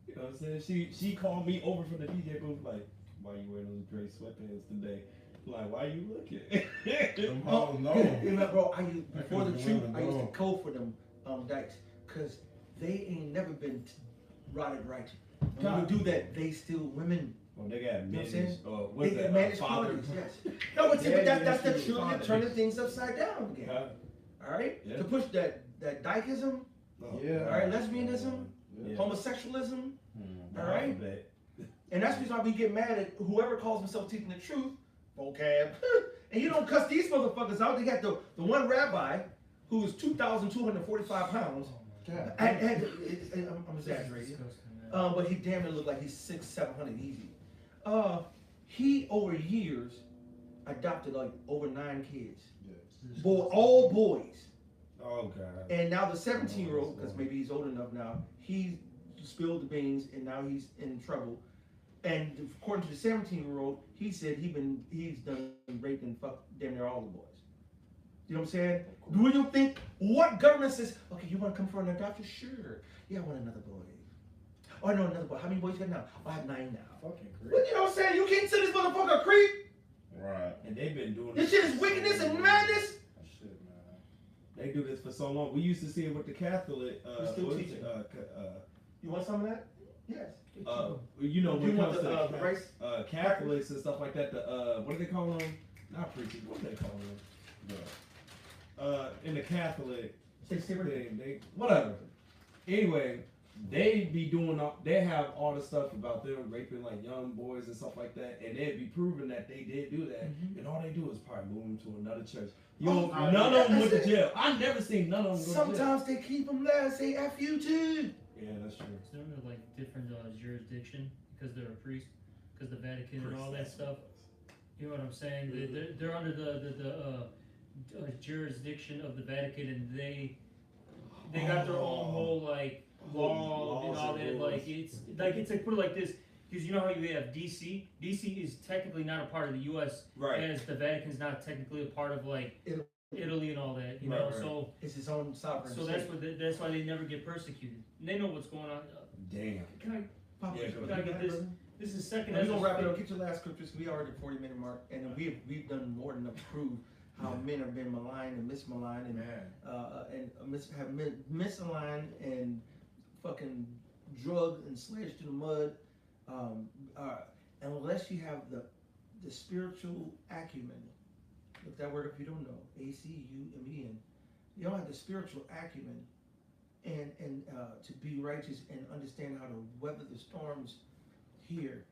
B: You know what I'm saying? She called me over from the DJ booth like, why you wearing those gray sweatpants today? Like, why you looking?
D: Oh no.
A: Bro, before the truth, I used to code for them dykes, because they ain't never been rotted right. When you do that, they still women.
B: Well, they got
A: managed,
B: what's that?
A: managed
B: Father.
A: qualities, yes. No, but that's the truth. They're turning things upside down again. All right?
B: Yeah.
A: To push that dykeism,
E: Yeah.
A: all right, lesbianism,
B: Yeah.
A: homosexualism,
B: Mm,
A: all right? And that's the reason why we get mad at whoever calls himself teaching the truth, vocab. And you don't cuss these motherfuckers out. They got the one rabbi who is 2,245 pounds.
E: God.
A: And I'm exaggerating. But he damn near looked like he's 600-700 easy. He over years adopted like over 9 kids. All boys.
B: Oh God.
A: And now the 17-year-old, because maybe he's old enough now, he spilled the beans and now he's in trouble. And according to the 17-year-old, he said he's done raped and fucked damn near all the boys. You know what I'm saying? Do you think what government says? Okay, you want to come for an adoption? Sure. Yeah, I want another boy. Oh no, another boy. How many boys you got now? Oh, I have 9 now.
E: Fucking
A: But
E: great.
A: you know what I'm saying? You can't say this motherfucker a creep.
D: Right.
B: And they've been doing
A: This shit is wickedness and madness.
E: Shit, man.
B: They do this for so long. We used to see it with the Catholic.
A: We still
B: what is
A: teach
B: it?
A: it. You want some of that? Yes.
B: You know, when
A: You
B: it
A: want
B: comes
A: the
B: to
A: rice?
B: Catholics and stuff like that, what do they call them? Not preachers. What do they call them? In the Catholic thing, they whatever. Anyway, they be doing they have all the stuff about them raping like young boys and stuff like that, and they'd be proving that they did do that, and all they do is probably move them to another church. None of them went to jail. I never seen none of them go to jail.
A: Sometimes they keep them there and say F you too.
B: Yeah, that's true.
C: Isn't there like different jurisdiction because they're a priest, because the Vatican and all that stuff? You know what I'm saying? They're under the jurisdiction of the Vatican, and they got their own whole like law and all that. Like it's like put it like this, because you know how you have DC. DC is technically not a part of the U.S.
B: Right.
C: as the Vatican's not technically a part of like Italy and all that. You know,
B: Right.
C: so
A: It's his own sovereign.
C: so that's why they never get persecuted. And they know what's going on.
B: Damn.
C: Can
A: Papa,
B: Yeah,
A: you
B: go
C: I
A: got
C: get
A: this?
C: this? This is second.
A: We're gonna wrap it up. Get your last scriptures. We already at the 40-minute mark, and we've done more than enough to prove how men have been maligned and mismaligned and have misaligned and fucking drugged and sledged to the mud. Unless you have the spiritual acumen. Look that word up if you don't know. ACUMEN. You don't have the spiritual acumen and to be righteous and understand how to weather the storms here.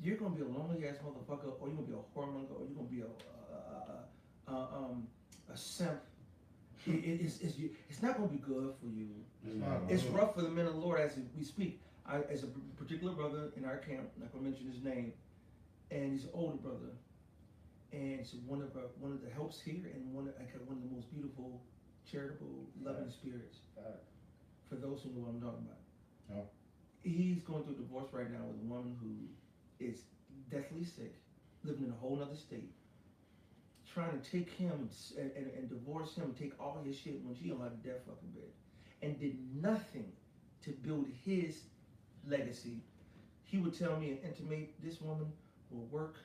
A: You're gonna be a lonely ass motherfucker, or you're gonna be a whoremonger, or you're gonna be a simp. It's not gonna be good for you. It's rough for the men of the Lord as we speak. As a particular brother in our camp, I'm not gonna mention his name, and he's an older brother, and it's one of the helps here, and one of the most beautiful, charitable, loving spirits. For those who know what I'm talking about.
D: Oh.
A: He's going through a divorce right now with a woman who is deathly sick, living in a whole other state, trying to take him and divorce him, take all his shit when she on her death fucking bed, and did nothing to build his legacy. He would tell me and intimate this woman will work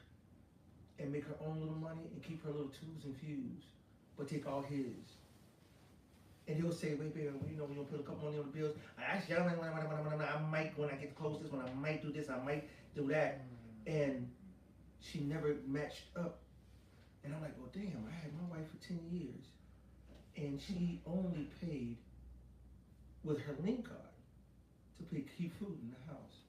A: and make her own little money and keep her little tubes and fuse, but take all his. And he'll say, wait, baby, you know, we don't put a couple money on the bills. Actually, I might, when I get close this one, I might do this, I might do that. And she never matched up. And I'm like, well, damn, I had my wife for 10 years. And she only paid with her link card to keep food in the house.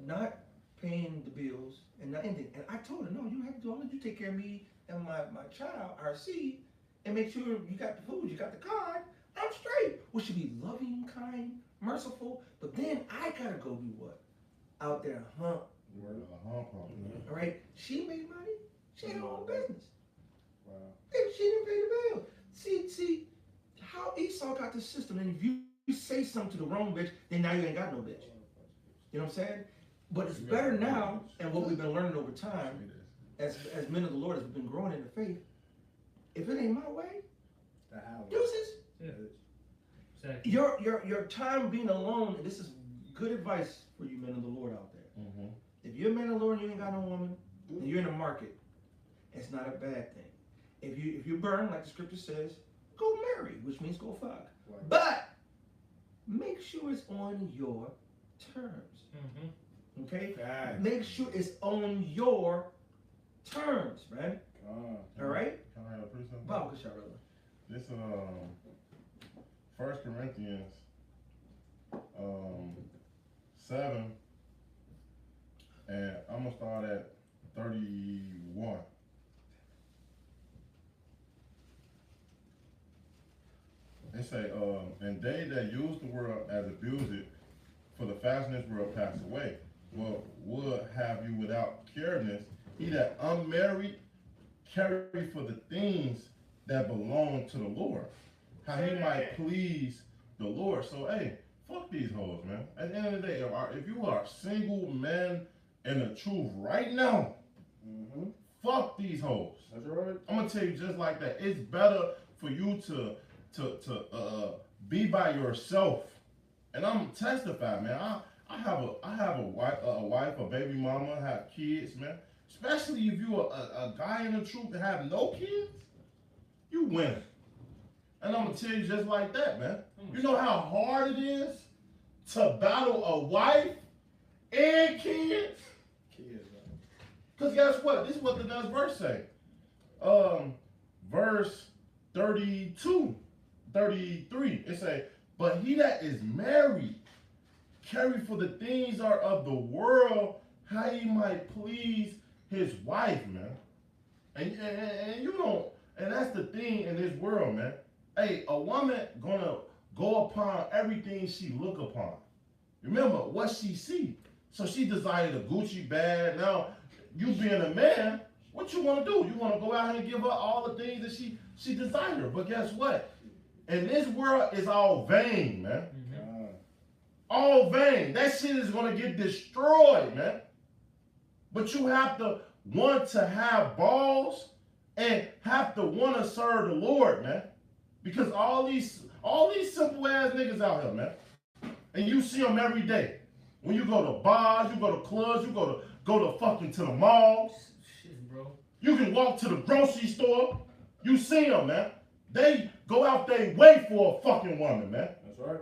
A: Not paying the bills and not anything. And I told her, no, you don't have to do all that. You take care of me and my child, our seed, and make sure you got the food, you got the card. I'm straight. We should be loving, kind, merciful. But then I gotta go do what? Out there, hunt. All right. She made money. She had her own business.
E: Wow.
A: And she didn't pay the bill. See how Esau got the system. And if you say something to the wrong bitch, then now you ain't got no bitch. You know what I'm saying? But it's better now, and what we've been learning over time, as men of the Lord, as we've been growing in the faith. If it ain't my way, deuces.
C: Yeah. Exactly.
A: Your time being alone, and this is good advice for you men of the Lord out there.
D: Mm-hmm.
A: If you're a man of the Lord and you ain't got no woman, and you're in the market, it's not a bad thing. If you burn, like the scripture says, go marry, which means go fuck.
E: Right.
A: But make sure it's on your terms.
C: Mm-hmm.
A: Okay?
E: God.
A: Make sure it's on your terms, man. All right?
D: Can I have a precept?
A: Bible, good shot, brother.
D: This 1 Corinthians 7, and I'm gonna start at 31. They say, and they that use the world as abuse it, for the fastness world pass away. Well, would have you without careness, he that unmarried carry for the things that belong to the Lord, how he might please the Lord. So, hey, fuck these hoes, man. At the end of the day, if you are a single man in the truth right now, fuck these hoes.
E: That's right.
D: I'm gonna tell you just like that. It's better for you to be by yourself. And I'm testifying, man. I have a wife, a baby mama, have kids, man. Especially if you a guy in the truth and have no kids, you win. And I'm gonna tell you just like that, man. You know how hard it is to battle a wife and kids? Because guess what? This is what the next verse say. Verse 32, 33. It say, but he that is married carry for the things are of the world, how he might please his wife, man. And you don't, and that's the thing in this world, man. Hey, a woman gonna go upon everything she look upon. Remember what she see. So she desired a Gucci bag. Now, you being a man, what you want to do? You want to go out and give her all the things that she desired. But guess what? In this world, it's all vain, man.
C: Mm-hmm.
D: All vain. That shit is going to get destroyed, man. But you have to want to have balls and have to want to serve the Lord, man. Because all these simple ass niggas out here, man. And you see them every day. When you go to bars, you go to clubs, you go to fucking to the mall.
C: Shit, bro.
D: You can walk to the grocery store. You see them, man. They go out their way for a fucking woman, man.
E: That's right.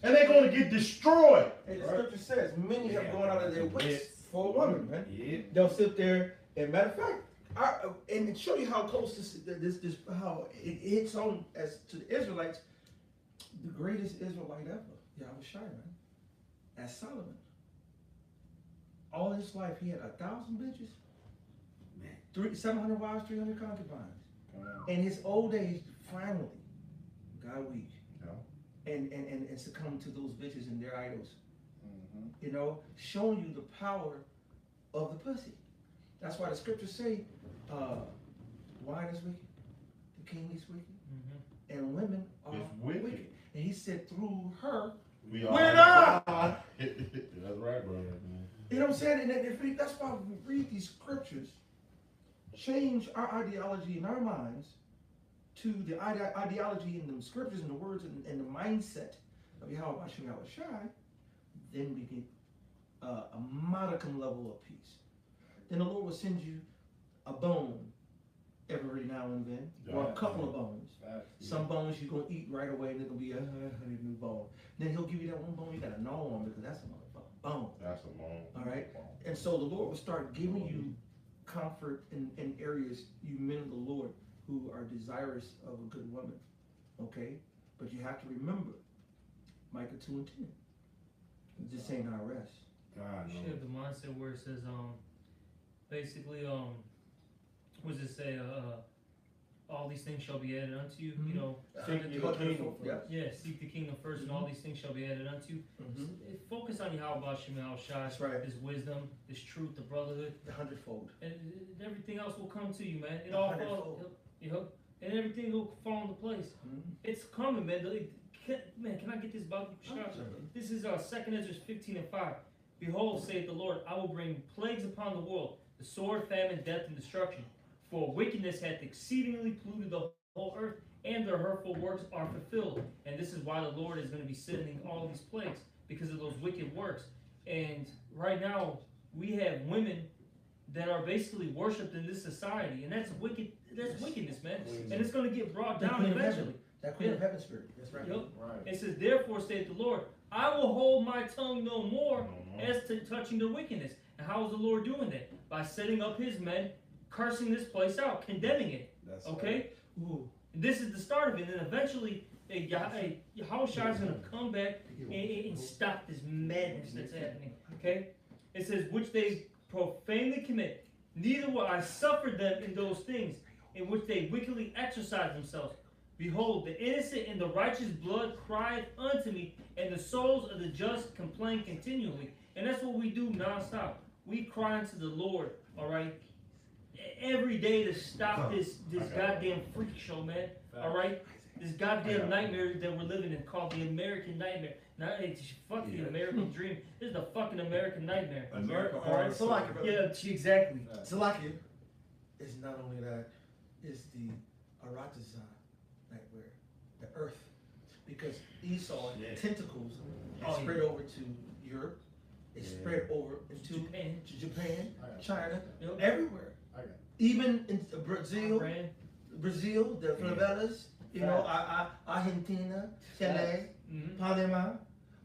D: And they're going to get destroyed.
A: Hey, the scripture says many have gone out of their ways for a woman, man.
E: Yeah.
A: They'll sit there, and matter of fact, and show you how close this how it hits on as to the Israelites, the greatest Israelite ever, Yahushua, man. That's Solomon. All his life, he had 1,000 bitches, 700 wives, 300 concubines. In his old age, finally, got weak.
D: Yeah.
A: And succumbed to those bitches and their idols. You know, showing you the power of the pussy. That's why the scriptures say, wine is wicked, the king is wicked, and women are wicked. And he said through her,
D: We are. That's right, brother.
A: You know what I'm saying? And that's why we read these scriptures, change our ideology in our minds to the ideology in the scriptures and the words and the mindset of Yahweh Shai, then we get a modicum level of peace. Then the Lord will send you a bone every now and then, or a couple of bones. Some bones you're gonna eat right away, and they're gonna be a new bone. Then he'll give you that one bone you gotta gnaw on because that's a motherfucking bone.
D: That's a bone.
A: All right, and so the Lord will start giving you comfort in areas, you men of the Lord who are desirous of a good woman. Okay, but you have to remember Micah 2:10. This ain't our rest.
B: God,
C: You
B: no.
C: should have the mindset where it says, basically, what does it say? All these things shall be added unto you. You know,
E: Seek ye the kingdom first.
C: yeah, seek the kingdom first, and all these things shall be added unto you. Focus on Yahweh Shemel Shai,
A: That's right.
C: His wisdom, His truth, the brotherhood,
A: The hundredfold.
C: and everything else will come to you, man. It all falls, you know, and everything will fall into place. It's coming, man. Man, can I get this Bible? This is 2 Ezra 15:5. Behold, saith the Lord, I will bring plagues upon the world, the sword, famine, death, and destruction. For wickedness hath exceedingly polluted the whole earth, and their hurtful works are fulfilled. And this is why the Lord is going to be sending all these plagues, because of those wicked works. And right now, we have women that are basically worshipped in this society, and that's wicked. That's wickedness, man. And it's going to get brought down eventually.
A: That Queen of Heaven spirit. That's right.
C: Yep.
B: Right.
C: It says, therefore saith the Lord, I will hold my tongue no more as to touching their wickedness. And how is the Lord doing that? By setting up his men, cursing this place out, condemning it.
B: That's
C: Okay? Ooh. This is the start of it. And eventually, Yahushua is going to come back and stop this madness that's happening. Okay? It says, which they profanely commit. Neither will I suffer them in those things in which they wickedly exercise themselves. Behold, the innocent and the righteous blood crieth unto me, and the souls of the just complain continually. And that's what we do nonstop. We cry unto the Lord, all right, every day to stop this goddamn freak show, man. All right, this goddamn nightmare that we're living in called the American nightmare. Not fuck the American dream. This is the fucking American nightmare.
D: America
A: All right, so like,
C: Yeah, exactly.
A: so like it's not only that, it's the Aratazan nightmare, the earth, because Esau tentacles spread over to Europe. It spread over into Japan, China, everywhere. Even in Brazil, the favelas, you know, Argentina, Chile, Panama.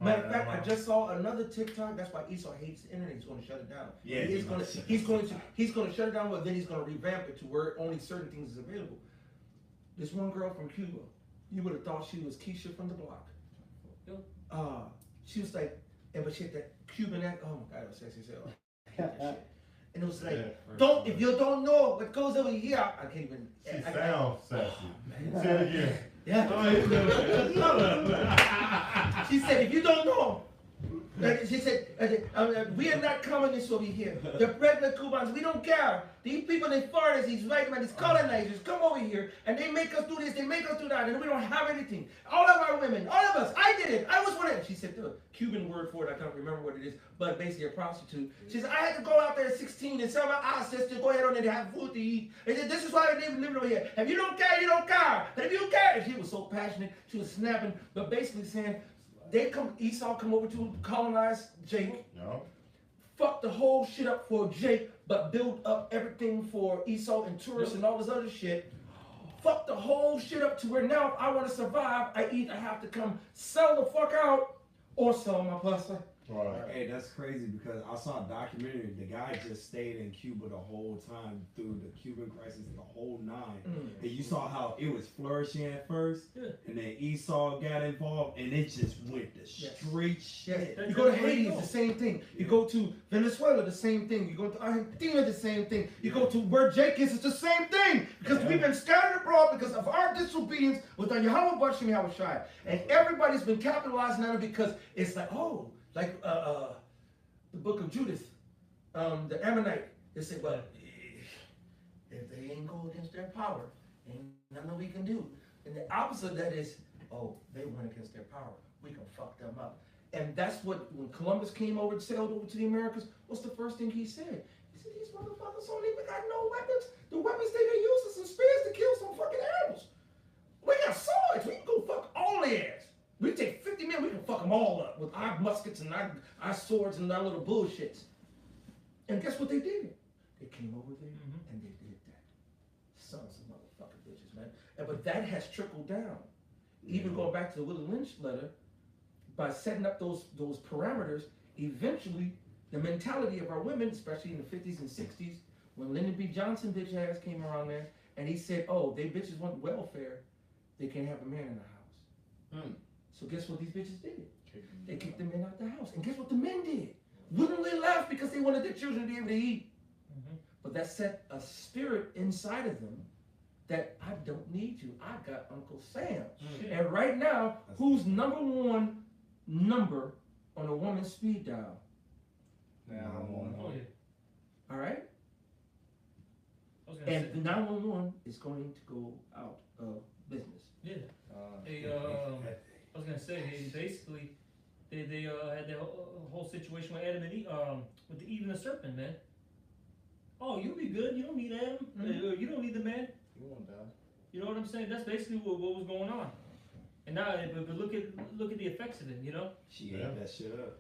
A: Matter of fact, I just saw another TikTok. That's why Esau hates the internet. He's going to shut it down.
B: Yeah,
A: he's going to shut it down, but then he's going to revamp it to where only certain things is available. This one girl from Cuba, you would have thought she was Keisha from the block. She was like, but she had that Cuban accent. Oh my God, it was sexy as hell. I hate that shit. And it was like, if you don't know what goes over here, I can't even.
D: She sounds sassy. Say it again.
A: Yeah. She said, if you don't know, she said, we are not communists over here. The regular Cubans, we don't care. These people, they foreigners, these white men, these colonizers come over here and they make us do this, they make us do that, and we don't have anything. All of our women, all of us, I did it, I was one of them. She said the Cuban word for it, I can't remember what it is, but basically a prostitute. She said, I had to go out there at 16 and sell my assets to go ahead on and have food to eat. And said, this is why they live over here. If you don't care, you don't care. But if you care, she was so passionate, she was snapping, but basically saying, Esau come over to colonize Jake.
D: No.
A: Fuck the whole shit up for Jake, but build up everything for Esau and tourists and all this other shit. Fuck the whole shit up to where now if I want to survive, I either have to come sell the fuck out or sell my pussy.
D: Right.
B: Hey, that's crazy because I saw a documentary. The guy just stayed in Cuba the whole time through the Cuban crisis, the whole nine. And you saw how it was flourishing at first, and then Esau got involved, and it just went to straight shit.
A: You go to Haiti, it's the same thing. You go to Venezuela, the same thing. You go to Argentina, the same thing. You go to where Jake is, it's the same thing. Because we've been scattered abroad because of our disobedience with our Yahweh Bashim Yahweh Shai. And everybody's been capitalizing on it because it's like, oh, like the book of Judith, the Ammonite, they say, well, if they ain't go against their power, ain't nothing we can do. And the opposite of that is, oh, they went against their power. We can fuck them up. And that's what, when Columbus came over, sailed over to the Americas, what's the first thing he said? He said, these motherfuckers don't even got no weapons. The weapons they use is some spears to kill some fucking animals. We got swords. We can go fuck all their ass. We take 50 men, we can fuck them all up with our muskets and our swords and our little bullshits. And guess what they did? They came over there and they did that. Sons of motherfucking But that has trickled down. Even going back to the Willie Lynch letter, by setting up those parameters, eventually the mentality of our women, especially in the 50s and 60s, when Lyndon B. Johnson bitch ass came around there and he said, oh, they bitches want welfare, they can't have a man in the house. So guess what these bitches did? They kicked the men out the house. And guess what the men did? Willingly left because they wanted their children to be able to eat. But that set a spirit inside of them that I don't need you. I got Uncle Sam. And right now, who's number one number on a woman's speed dial?
C: Oh, yeah.
A: All right?
C: And
A: the 911 is going to go out of business.
C: Yeah. I was gonna say, basically, they had the whole situation with Adam and Eve, with the Eve and the serpent, man. Oh, you'll be good. You don't need Adam. You don't need the man.
E: You won't die.
C: You know what I'm saying? That's basically what was going on. And now, but look at the effects of it. You know.
B: She ate that shit up.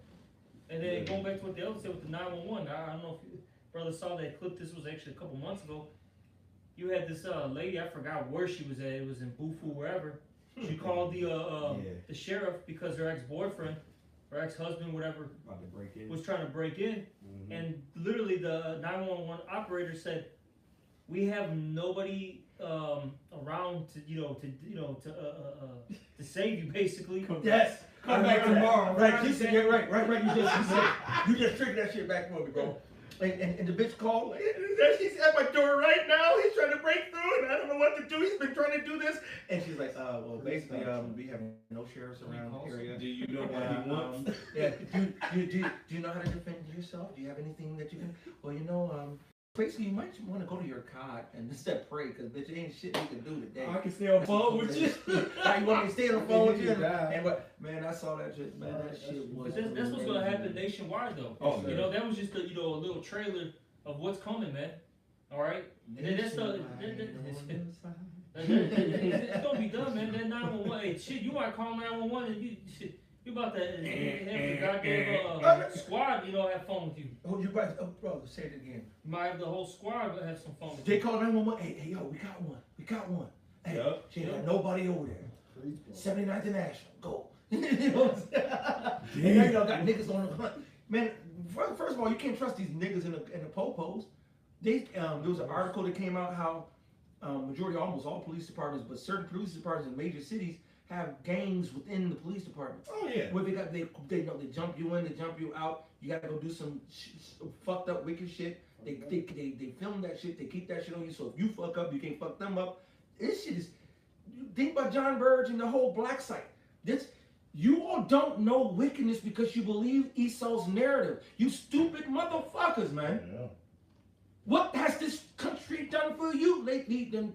C: And then going back to what the elder said with the 911. I don't know if you, brother saw that clip. This was actually a couple months ago. You had this lady. I forgot where she was at. It was in Bufu, wherever. She called the sheriff because her ex-boyfriend, her ex-husband, whatever, was trying to break in, and literally the 911 operator said, "We have nobody around to save you, basically."
A: Yes.
B: Come back tomorrow.
A: Right. You said, right. You just triggered that shit back for me, bro. And the bitch called. She's at my door right now. He's trying to break through, and I don't know what to do. He's been trying to do this. And she's like, well, basically, we have no sheriffs around the area.
B: Do you know what he wants?
A: Yeah. Do you know how to defend yourself? Do you have anything that you can? Well, basically, you might want to go to your cot and instead pray, because bitch, ain't shit you can do today.
B: I can stay on the phone with you.
A: You want me to stay on the phone with you? And what? Man, I saw that shit. Man, that shit was.
C: That's what's gonna happen nationwide, though.
B: Oh,
C: that was just a little trailer of what's coming, man. All right. And then that's it's gonna be done, man. That 911, hey, shit, you might call 911 and you about to have the goddamn squad, have fun with you.
A: Oh, you guys, brother, say it again.
C: You might have the whole squad have some fun with
A: They
C: you.
A: call 911. Hey, yo, we got one. Hey, she ain't got nobody over there. 79th and National, go. You know what I'm saying? And now got niggas on the hunt. Man, first of all, you can't trust these niggas in the po-pos. There was an article that came out how almost all police departments, but certain police departments in major cities have gangs within the police department.
B: Oh yeah.
A: Where they jump you in, they jump you out. You gotta go do some fucked up wicked shit. They film that shit. They keep that shit on you. So if you fuck up, you can't fuck them up. This shit is. Think about John Burge and the whole black site. You all don't know wickedness because you believe Esau's narrative. You stupid motherfuckers, man.
D: Yeah.
A: What has this country done for you lately? Dun.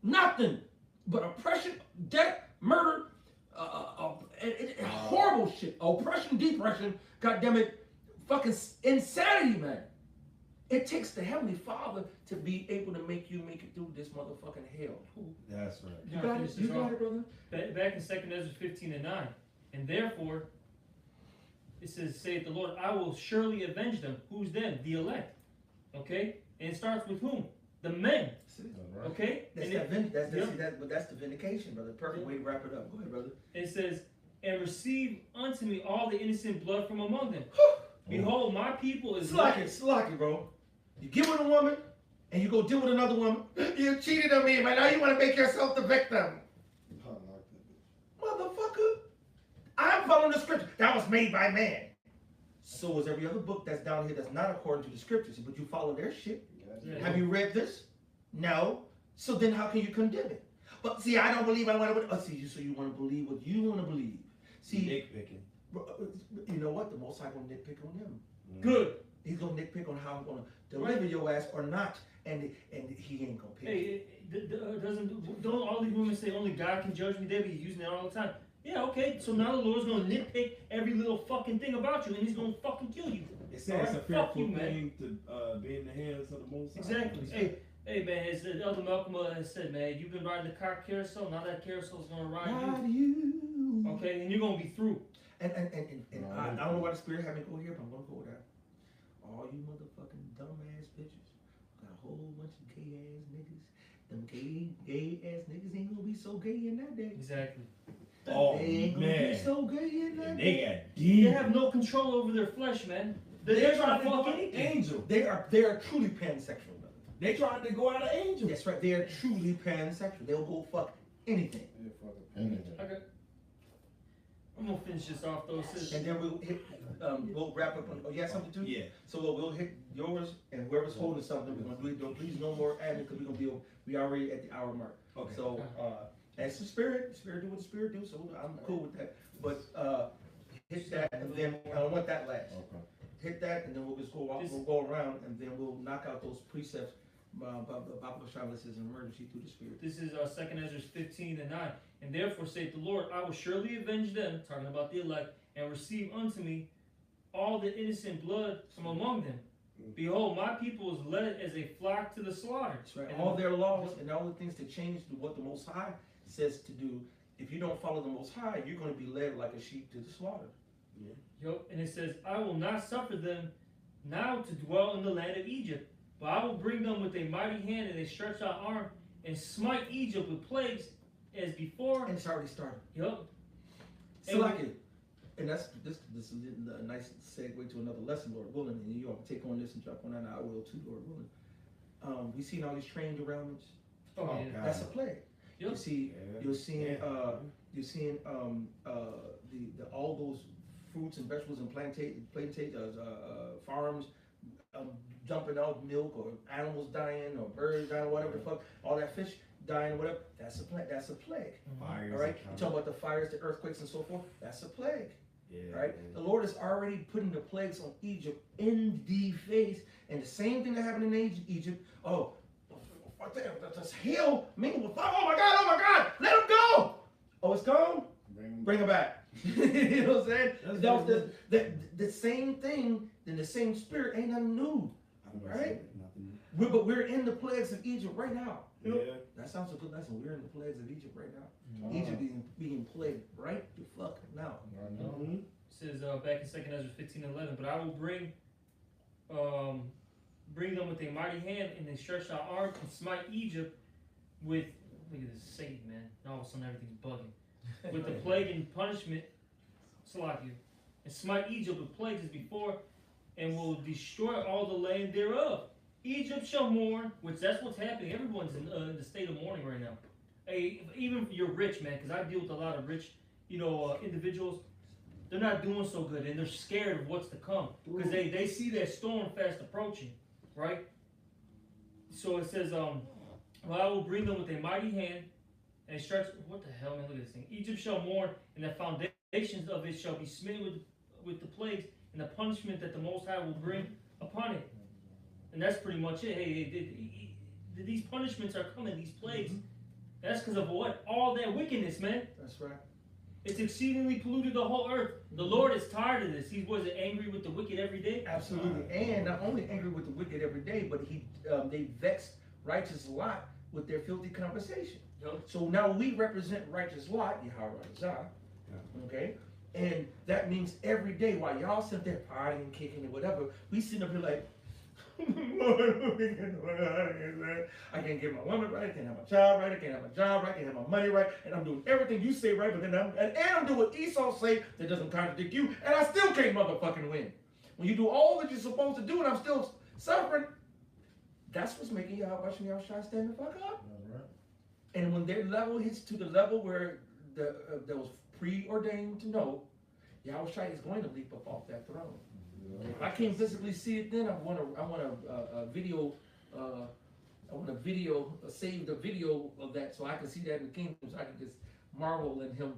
A: Nothing but oppression, death, murder, horrible shit. Oppression, depression, goddammit, fucking insanity, man. It takes the Heavenly Father to be able to make it through this motherfucking hell.
B: That's right.
A: You got it, brother?
C: Back in 2 Ezra 15:9. And therefore, it says, saith the Lord, I will surely avenge them. Who's them? The elect. Okay? And it starts with whom? The men. Okay?
A: But that's the vindication, brother. Perfect way to wrap it up. Go ahead, brother.
C: It says, and receive unto me all the innocent blood from among them. Behold, my people is
A: Slack it, bro. You get with a woman, and you go deal with another woman. You cheated on me, but now you want to make yourself the victim. Motherfucker. I'm following the scripture. That was made by man. So was every other book that's down here that's not according to the scriptures, but you follow their shit.
C: Yeah.
A: Have you read this? No. So then how can you condemn it? But see, I don't believe I want to. So you want to believe what you want to believe. See,
B: nitpicking.
A: You know what? The Most High gonna nitpick on him.
C: Good.
A: He's gonna nitpick on how I'm gonna deliver your ass or not, and he ain't gonna pick.
C: Hey, don't all these women say only God can judge me? They be using it all the time. Yeah, okay. So now the Lord's gonna nitpick every little fucking thing about you, and He's gonna fucking kill you.
B: It says it's a fearful thing to be in the hands of the Most High.
C: Exactly. Hey man, as the Elder Malcolm has said, man, you've been riding the car carousel. Now that carousel's gonna ride you. Okay, and you're gonna be through.
A: And I don't know why the Spirit had me go here, but I'm gonna go there. All you motherfucking dumbass bitches got a whole bunch of gay ass niggas, them gay ass niggas ain't gonna be so gay in that day.
C: Exactly.
B: Oh
A: They ain't gonna be
B: man,
A: so gay in that
B: and
A: day.
B: they got
C: They
B: deep.
C: have no control over their flesh, man. They're trying to fuck anything.
B: Angel.
A: They are truly pansexual, brother.
B: They trying to go out of angel.
A: That's right. They are truly pansexual. They'll go fuck anything.
E: Yeah, fuck it.
D: Anything.
C: Okay. I'm gonna finish this off though, sis.
A: And then we'll hit. We'll wrap up on. Oh, you got something too?
B: Yeah.
A: So we'll hit yours, and whoever's holding something, we're gonna do it. Don't please no more adding because we're gonna be already at the hour mark.
B: Okay.
A: So as the spirit do what the spirit do. So I'm cool with that. But hit that, and then I don't want that last.
D: Okay.
A: Hit that, and then we'll just we'll go around, and then we'll knock out those precepts about the Bible as an emergency through the spirit.
C: This is 2 Ezra 15:9. And therefore saith the Lord, I will surely avenge them, talking about the elect, and receive unto me all the innocent blood from among them. Behold, my people is led as a flock to the slaughter.
A: That's right.
C: And
A: All their laws and all the things to change to what the Most High says to do. If you don't follow the Most High, you're going to be led like a sheep to the slaughter.
C: Yup, and it says, I will not suffer them now to dwell in the land of Egypt, but I will bring them with a mighty hand and a stretched out arm, and smite Egypt with plagues as before.
A: And it's already started.
C: Yup.
A: So like it. And that's this is a nice segue to another lesson, Lord willing. And you all can take on this and jump on that, and I will too, Lord willing. We seen all these train derailments.
C: Oh, yeah.
B: God.
A: That's a plague.
C: Yup.
A: You see, you're seeing the all those fruits and vegetables and farms dumping out milk, or animals dying, or birds dying, whatever the fuck, all that fish dying, whatever. That's a plague. That's a plague.
B: Fires
A: All right.
B: are
A: You talk about the fires, the earthquakes, and so forth. That's a plague.
B: Yeah.
A: Right? The Lord is already putting the plagues on Egypt in the face, and the same thing that happened in Egypt. Oh, that's hell mingled with fire. Oh my God! Let him go. Oh, it's gone. Bring him back. You know what I'm saying? That was the same thing. Then the same spirit ain't nothing new. Right? But we're in the plagues of Egypt right now.
B: Yeah.
A: That sounds a good lesson. We're in the plagues of Egypt right now. Egypt is being plagued right the fuck now.
C: It says back in 2 Ezra 15:11, but I will bring them with a mighty hand and a stretched out arm and smite Egypt with, look at this Satan, man. Now all of a sudden everything's bugging. With the plague and punishment, Salakia, and smite Egypt with plagues as before, and will destroy all the land thereof. Egypt shall mourn, which that's what's happening. Everyone's in the state of mourning right now. Hey, even if you're rich, man, because I deal with a lot of rich, individuals. They're not doing so good, and they're scared of what's to come because they see that storm fast approaching, right? So it says, well, I will bring them with a mighty hand and stretch. What the hell, man? Look at this thing. Egypt shall mourn, and the foundations of it shall be smitten with the plagues and the punishment that the Most High will bring upon it. And that's pretty much it. Hey, these punishments are coming, these plagues. That's because of what? All that wickedness, man.
A: That's right.
C: It's exceedingly polluted the whole earth. The Lord is tired of this. He wasn't angry with the wicked every day.
A: Absolutely. And not only angry with the wicked every day, but they vexed righteous Lot with their filthy conversation.
C: Yep.
A: So now we represent righteous Lot, Yahweh, okay? And that means every day while y'all sit there partying, kicking, and whatever, we sitting up here like, I can't get my woman right, I can't have my child right, I can't have my job right, I can't have my money right, and I'm doing everything you say right, but then I'm doing what Esau say that doesn't contradict you, and I still can't motherfucking win. When you do all that you're supposed to do and I'm still suffering, that's what's making Yahweh Shai stand the fuck up.
D: Right.
A: And when their level hits to the level where that was preordained to know, Yahweh Shai is going to leap up off that throne. If I can't physically see it, then I want a video. I want a video, save the video of that, so I can see that in the kingdom, so I can just marvel in him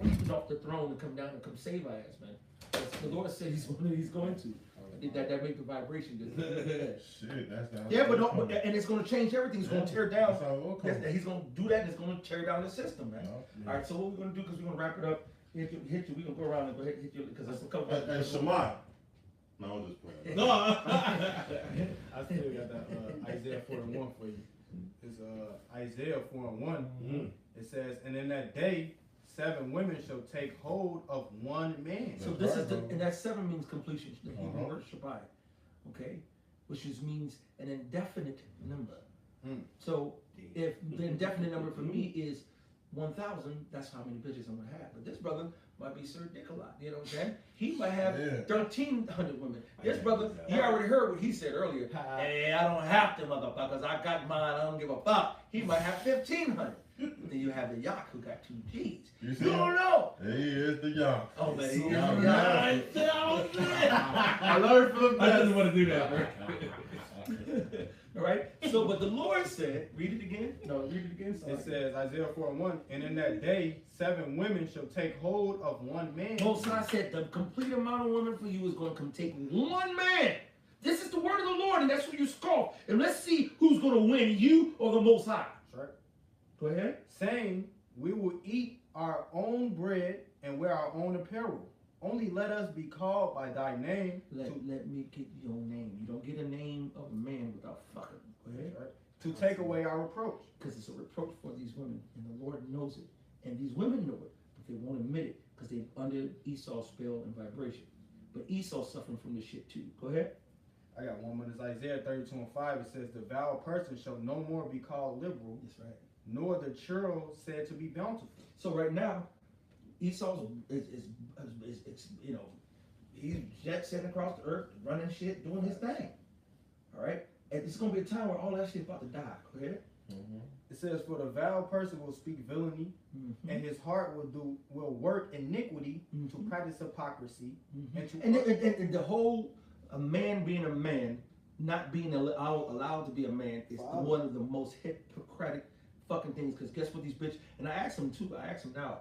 A: leaping off the throne and come down and come save our ass, man. The Lord said He's going to. That make the vibration.
D: Shit, that's not.
A: Yeah, and it's going to change everything. It's going to tear down.
D: That's how it will come.
A: He's going to do that. And it's going to tear down the system, man.
D: Yeah.
A: All right. So what we're going to do, because we're going to wrap it up. Hit you. We're going to go around and go ahead and hit you because there's a couple.
D: And Shema. No, I'm just playing.
B: No.
E: I still got that Isaiah 4:1 for you. It's Isaiah 4:1. It says, and in that day, 7 women shall take hold of one man.
A: So this is and that 7 means completion. The Hebrew word Shabbat, okay, which means an indefinite number. So if the indefinite number for me is 1,000, that's how many bitches I'm gonna have. But this brother might be Sir Dick a lot. You know what I'm saying? He might have 1,300 women. This brother, you already heard what he said earlier. Hey, I don't have to, motherfuckers. I got mine. I don't give a fuck. He might have 1,500. Then you have the Yak who got 2 G's. You don't know.
D: He is the Yak.
A: Oh, man, he is the Yak.
B: I learned from that. I didn't want to do that, bro.
A: All right. So, but the Lord said, read it again. No, read it again. Sorry.
E: It says, Isaiah 4:1, and in that day, 7 women shall take hold of 1 man.
A: Most High said the complete amount of women for you is going to come take 1 man. This is the word of the Lord, and that's what you scoff. And let's see who's going to win, you or the Most High.
E: That's right.
A: Go ahead.
E: Saying, we will eat our own bread and wear our own apparel. Only let us be called by thy name.
A: Let me get your name. You don't get a name of a man without fucking. Go ahead.
E: Right. To take away our reproach.
A: Because it's a reproach for these women, and the Lord knows it. And these women know it, but they won't admit it because they're under Esau's spell and vibration. But Esau's suffering from this shit too. Go ahead.
E: I got one more. It's Isaiah 32:5. It says, the vile person shall no more be called liberal.
A: That's right.
E: Nor the churl said to be bountiful.
A: So right now, Esau's is you know, he's jet setting across the earth, running shit, doing his thing. All right, and it's gonna be a time where all that shit's about to die. Go ahead.
E: It says, for the vile person will speak villainy, and his heart will work iniquity to practice hypocrisy,
A: and the whole a man being a man, not being allowed to be a man is one of the most hypocritic fucking things. Because guess what, these bitch, and I asked him too. I asked him now.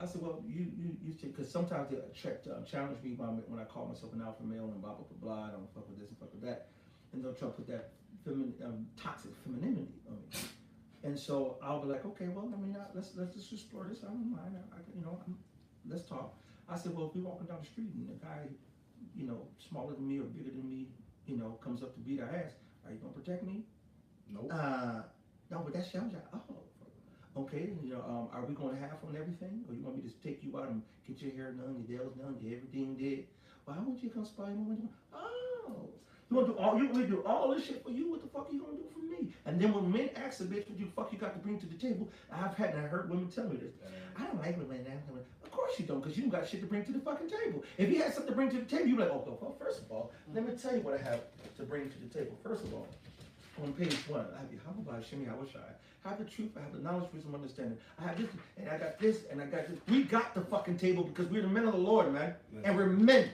A: I said, well, you because sometimes they challenge me when I call myself an alpha male and blah blah blah blah. I don't fuck with this and fuck with that, and they'll try to put that toxic femininity on me. And so I'll be like, okay, well, I mean, let's just explore this. I don't mind. Let's talk. I said, well, if we're walking down the street and a guy, you know, smaller than me or bigger than me, you know, comes up to beat our ass, are you gonna protect me?
E: Nope.
A: No, but that's your job. Oh, okay. You know, are we going to half on everything, or you want me to take you out and get your hair done, your nails done, your everything did? Well, I want you to come spy me. Oh, you want to do all this shit for you? What the fuck are you gonna do for me? And then when men ask a bitch, what the fuck you got to bring to the table? I heard women tell me this. I don't like women. Of course you don't, because you don't got shit to bring to the fucking table. If you had something to bring to the table, you'd be like, oh, well, first of all, let me tell you what I have to bring to the table. First of all, on page 1, I have the humble by Shemi Hawashai. I have the truth, I have the knowledge, wisdom, understanding. I have this, and I got this, and I got this. We got the fucking table because we're the men of the Lord, man. And we're men.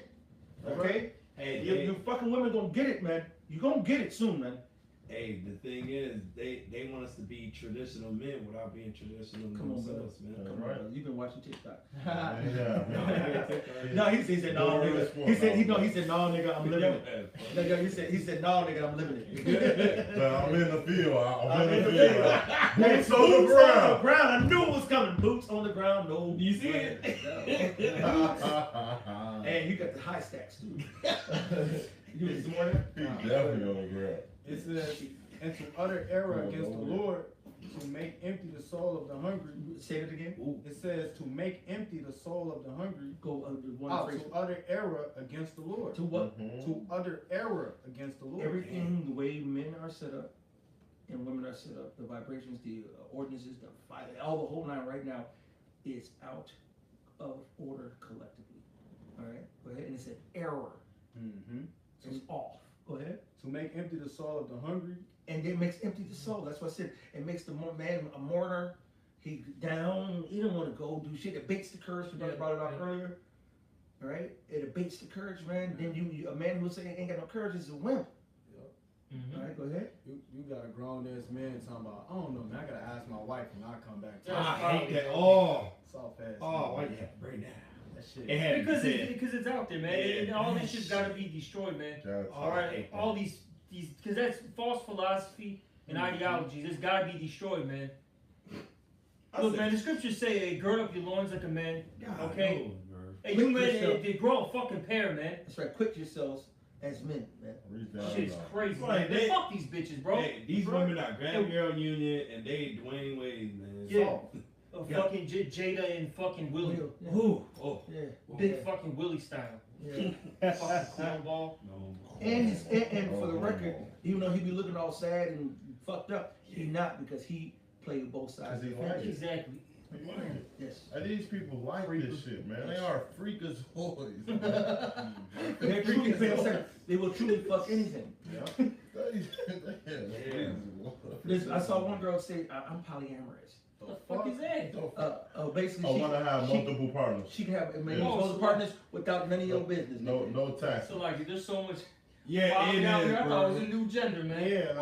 A: Okay? Hey, you fucking women gonna get it, man. You gonna get it soon, man.
B: Hey, the thing is, they want us to be traditional men without being traditional themselves, man.
A: Come on, brother. You've been watching TikTok.
D: Yeah.
A: No, he said no, nigga. He said no, nigga. I'm living it. He said no, nigga. I'm living it.
D: I'm in the field. I'm in the field.
A: Boots on the ground. I knew it was coming. Boots on the ground. No,
B: you see it?
A: And you got the high stacks too. You need some more there?
D: He's definitely on the ground.
E: It says, and to utter error against the Lord, to make empty the soul of the hungry.
A: Say it again.
E: It says to make empty the soul of the hungry.
A: Go one phrase.
E: To utter error against the Lord.
A: To what?
E: To utter error against the Lord.
A: Everything, the way men are set up and women are set up, the vibrations, the ordinances, the fire, all the whole nine right now is out of order collectively. All right, go ahead. And it's an error. So it's off. Go ahead.
E: To make empty the soul of the hungry. And
A: it makes empty the soul. That's what I said. It makes the man a mourner. He down. He don't want to go do shit. It abates the courage. You brought it up earlier. All right. It abates the courage, man. Then you a man who say ain't got no courage is a wimp. All right, go ahead.
E: You got a grown ass man talking about, I don't know, man. I gotta ask my wife when I come back.
B: I hate that. Oh,
E: soft ass.
B: Oh, why you have to bring that?
C: Because it's out there, man. And all this shit's gotta be destroyed, man. All right, all these because that's false philosophy and ideologies. It's gotta be destroyed, man. Look, man, the scriptures say, gird up your loins like a man. Okay. Hey, you men, they grow a fucking pair, man.
A: That's right. Quit yourselves as men, man.
C: Shit's crazy, man. Fuck these bitches, bro.
B: Hey, these women are Grand Girl Union and they Dwayne Wade, man.
C: Yeah. fucking Jada and fucking Willie.
A: Yeah.
B: Ooh, oh,
A: Yeah.
C: Big fucking Willie style.
A: Yeah.
C: Fucking cornball.
A: And for the record, even though he be looking all sad and fucked up, he not, because he played both sides.
D: Cause he
A: of the
D: like
A: fence.
D: it.
C: Exactly.
A: Yes.
D: And these people like this shit, man. They are freakish boys.
A: They're truly, they will truly fuck anything.
D: Yeah.
A: Listen, I saw one girl say, "I'm polyamorous."
C: What the fuck is that?
A: Basically,
D: I
A: she
D: want to have multiple partners.
A: She can have many
D: Yeah.
A: multiple partners without none of your business.
D: No, no tax.
C: So like, there's so much.
B: yeah, it
C: out
B: is,
C: here. I thought it was
B: bro.
C: a new gender, man.
E: Yeah,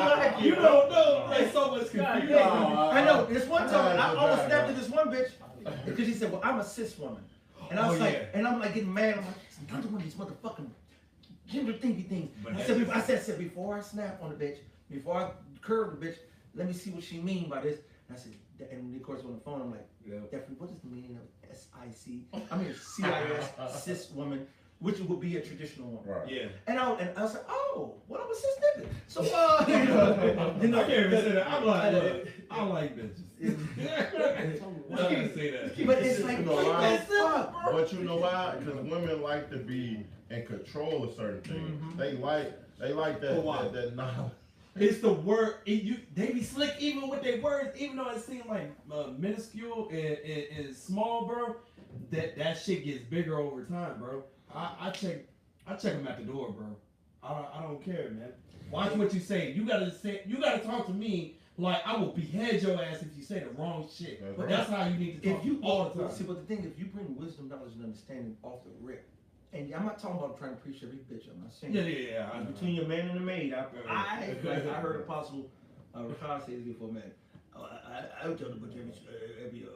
E: like,
B: You don't know. There's so much
C: God,
B: confusion.
C: yeah.
A: I know. This one time, I
D: That's
A: almost
D: bad,
A: snapped
D: bro.
A: at this one bitch because she said, "Well, I'm a cis woman," and I was
B: Oh,
A: like,
B: yeah.
A: and I'm like getting mad. I'm like, "You're one of these motherfucking gender thinky things."
B: But
A: I said, before I snap on the bitch, before I curve the bitch, let me see what she mean by this. And I said, and of course on the phone, I'm like,
B: Yeah.
A: Definitely, what is the meaning of SIC? I mean, CIS, cis woman, which would be a traditional woman.
D: Right.
B: Yeah.
A: And I was like, oh, well, I'm a cis nigga. So,
B: I can't even say that. I'm like, look, I like bitches. Why can't you say that?
A: But it's like,
D: You know
A: what
D: why?
A: the fuck?
D: But you know why? Because women like to be in control of certain things.
A: Mhm.
D: They like that.
B: But why?
D: That knowledge.
B: It's the word. They be slick even with their words, even though it seems like minuscule and small, bro. That shit gets bigger over time, bro. I check them at the door, bro. I don't care, man. Watch what you say. You gotta talk to me like I will behead your ass if you say the wrong shit.
D: That's
B: But
D: right.
B: that's how you need to talk
A: If you
B: all the time.
A: see, but the thing, if you bring wisdom, knowledge, and understanding off the rip, and I'm not talking about trying to preach every bitch. I'm not saying.
B: Yeah. I know.
A: Between your man and the maid, I heard Apostle Rashad say this before, man. I would tell the butcher every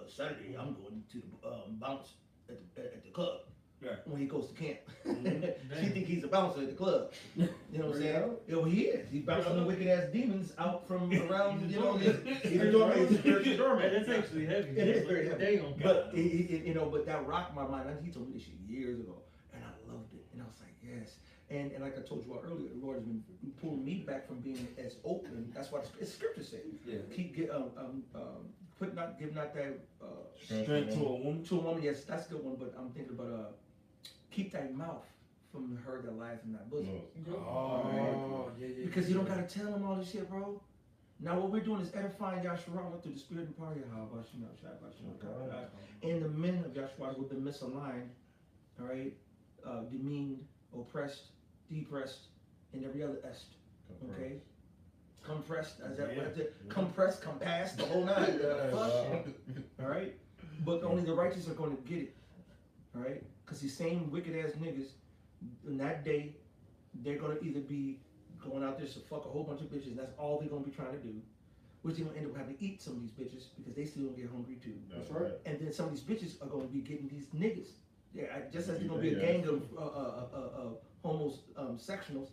A: Saturday I'm going to the bounce at the club.
B: Yeah.
A: When he goes to camp,
B: Mhm.
A: she think he's a bouncer at the club. You know what I'm saying? Yeah, well, he is. He's bouncing the wicked ass demons out from around. You know, he's a doorman. He's a spiritual doorman.
C: That's actually heavy.
A: It is very heavy.
C: Damn.
A: But but that rocked my mind. And he told me this shit years ago, and I loved it. And I was like, yes. And like I told you all earlier, the Lord has been pulling me back from being as open. That's what the scripture says.
B: Yeah.
A: Keep give not that
B: Strength to a woman.
A: to a woman. Yes, that's a good one. But I'm thinking about keep thy mouth from her that lies in thy bosom.
B: Oh, yeah.
A: Because you don't gotta tell them all this shit, bro. Now what we're doing is edifying Yahshua through the spirit and power of Yahweh. And the men of Yahshua who have been misaligned, all right, demeaned, oppressed, depressed, and every other est. Okay? Compressed, as that what it compressed, compassed, the whole nine. All right? But only the righteous are going to get it. All right? Because these same wicked ass niggas, in that day, they're going to either be going out there to fuck a whole bunch of bitches, and that's all they're going to be trying to do. Which they're going to end up having to eat some of these bitches because they still going to get hungry too.
D: That's right.
A: And then some of these bitches are going to be getting these niggas. Yeah, just as there's going to be a gang of homosexuals,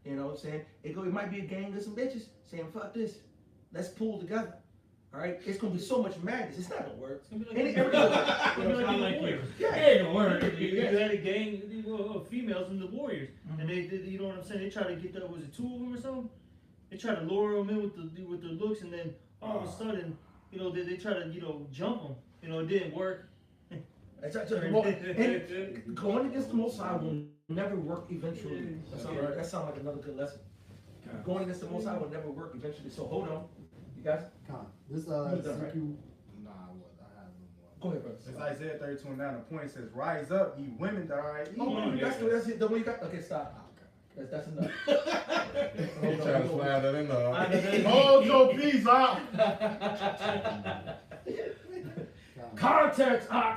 A: you know what I'm saying? It might be a gang of some bitches saying, fuck this, let's pull together. All right? It's going to be so much madness. It's not going to work.
C: It's gonna be
A: And
C: like
A: everybody-
C: Warriors.
A: Yeah.
B: It ain't gonna work.
C: You had a gang of females from the Warriors, and they you know what I'm saying? They try to get was it 2 of them or something? They try to lure them in with their looks, and then all of a sudden, you know, they try to jump them. You know, it didn't work.
A: And going against the Most High will never work eventually. That sounds like another good lesson. Going against the Most High will never work eventually. So hold on, you guys.
F: This
A: done, right?
F: Ezekiel. Nah, what? I have no more.
A: Go ahead, brother.
E: It's Isaiah 32:9. The point says, "Rise up, ye women that are at
A: Oh,
E: ease."
A: that's it. The one you got. Okay, stop. That's enough.
D: He trying to slide that in
A: I know
D: there.
A: that.
D: Hold your peace out.
A: Context.
B: Oh,